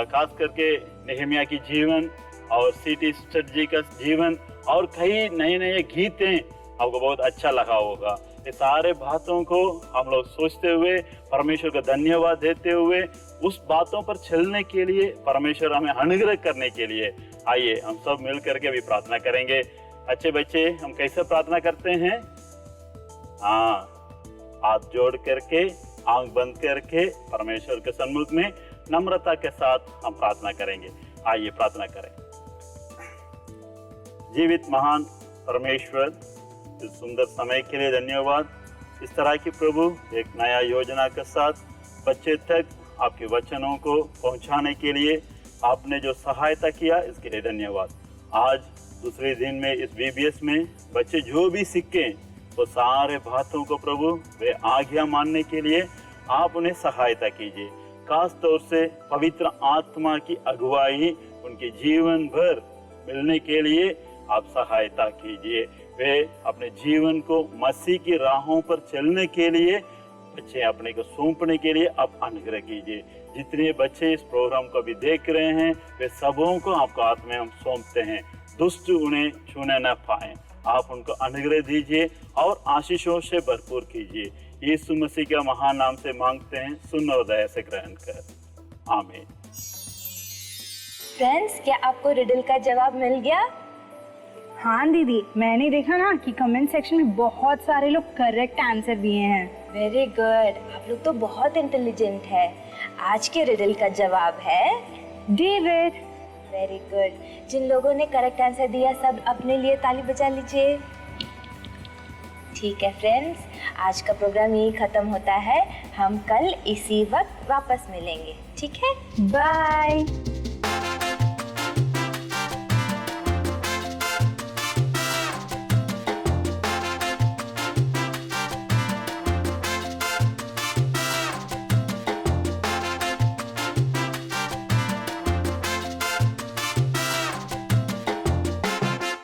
खास करके नेहमिया की जीवन और सिटी स्टड जी का जीवन और कई नए नए गीतें आपको बहुत अच्छा लगा होगा। ये सारे बातों को हम लोग सोचते हुए, परमेश्वर को धन्यवाद देते हुए, उस बातों पर चलने के लिए, परमेश्वर हमें अनुग्रह करने के लिए, आइए हम सब मिल करके अभी प्रार्थना करेंगे। अच्छे बच्चे, हम कैसे प्रार्थना करते हैं? हाँ, हाथ जोड़ करके, आंख बंद करके परमेश्वर के सन्मुख में नम्रता के साथ हम प्रार्थना करेंगे। आइए प्रार्थना करें। जीवित महान परमेश्वर, इस सुंदर समय के लिए धन्यवाद। इस तरह की प्रभु एक नया योजना के साथ बच्चे तक आपके वचनों को पहुंचाने के लिए आपने जो सहायता किया, इसके लिए धन्यवाद। आज दूसरे दिन में इस VBS में बच्चे जो भी सीखे वो सारे बातों को प्रभु वे आज्ञा मानने के लिए आप उन्हें सहायता कीजिए। खास तौर से पवित्र आत्मा की अगुवाई उनके जीवन भर मिलने के लिए आप सहायता कीजिए। वे अपने जीवन को मसीह की राहों पर चलने के लिए, बच्चे अपने को सौंपने के लिए आप अनुग्रह कीजिए। जितने बच्चे इस प्रोग्राम को भी देख रहे हैं, वे सबों को आपको हाथ में हम सौंपते हैं। दुष्ट उन्हें छूने न पाए, आप उनको अनुग्रह दीजिए और आशीषों से भरपूर कीजिए। यीशु मसीह के महान नाम से मांगते हैं, सुन और दया से ग्रहण कर, आमीन। फ्रेंड्स, क्या आपको रिडल का जवाब मिल गया? हाँ दीदी, मैंने देखा ना कि कमेंट सेक्शन में बहुत सारे लोग करेक्ट आंसर दिए हैं। वेरी गुड, आप लोग तो बहुत इंटेलिजेंट है। आज के रिडल का जवाब है डेविड। Very good. जिन लोगों ने करेक्ट आंसर दिया, सब अपने लिए ताली बजा लीजिए। ठीक है फ्रेंड्स, आज का प्रोग्राम यही खत्म होता है। हम कल इसी वक्त वापस मिलेंगे, ठीक है? बाय।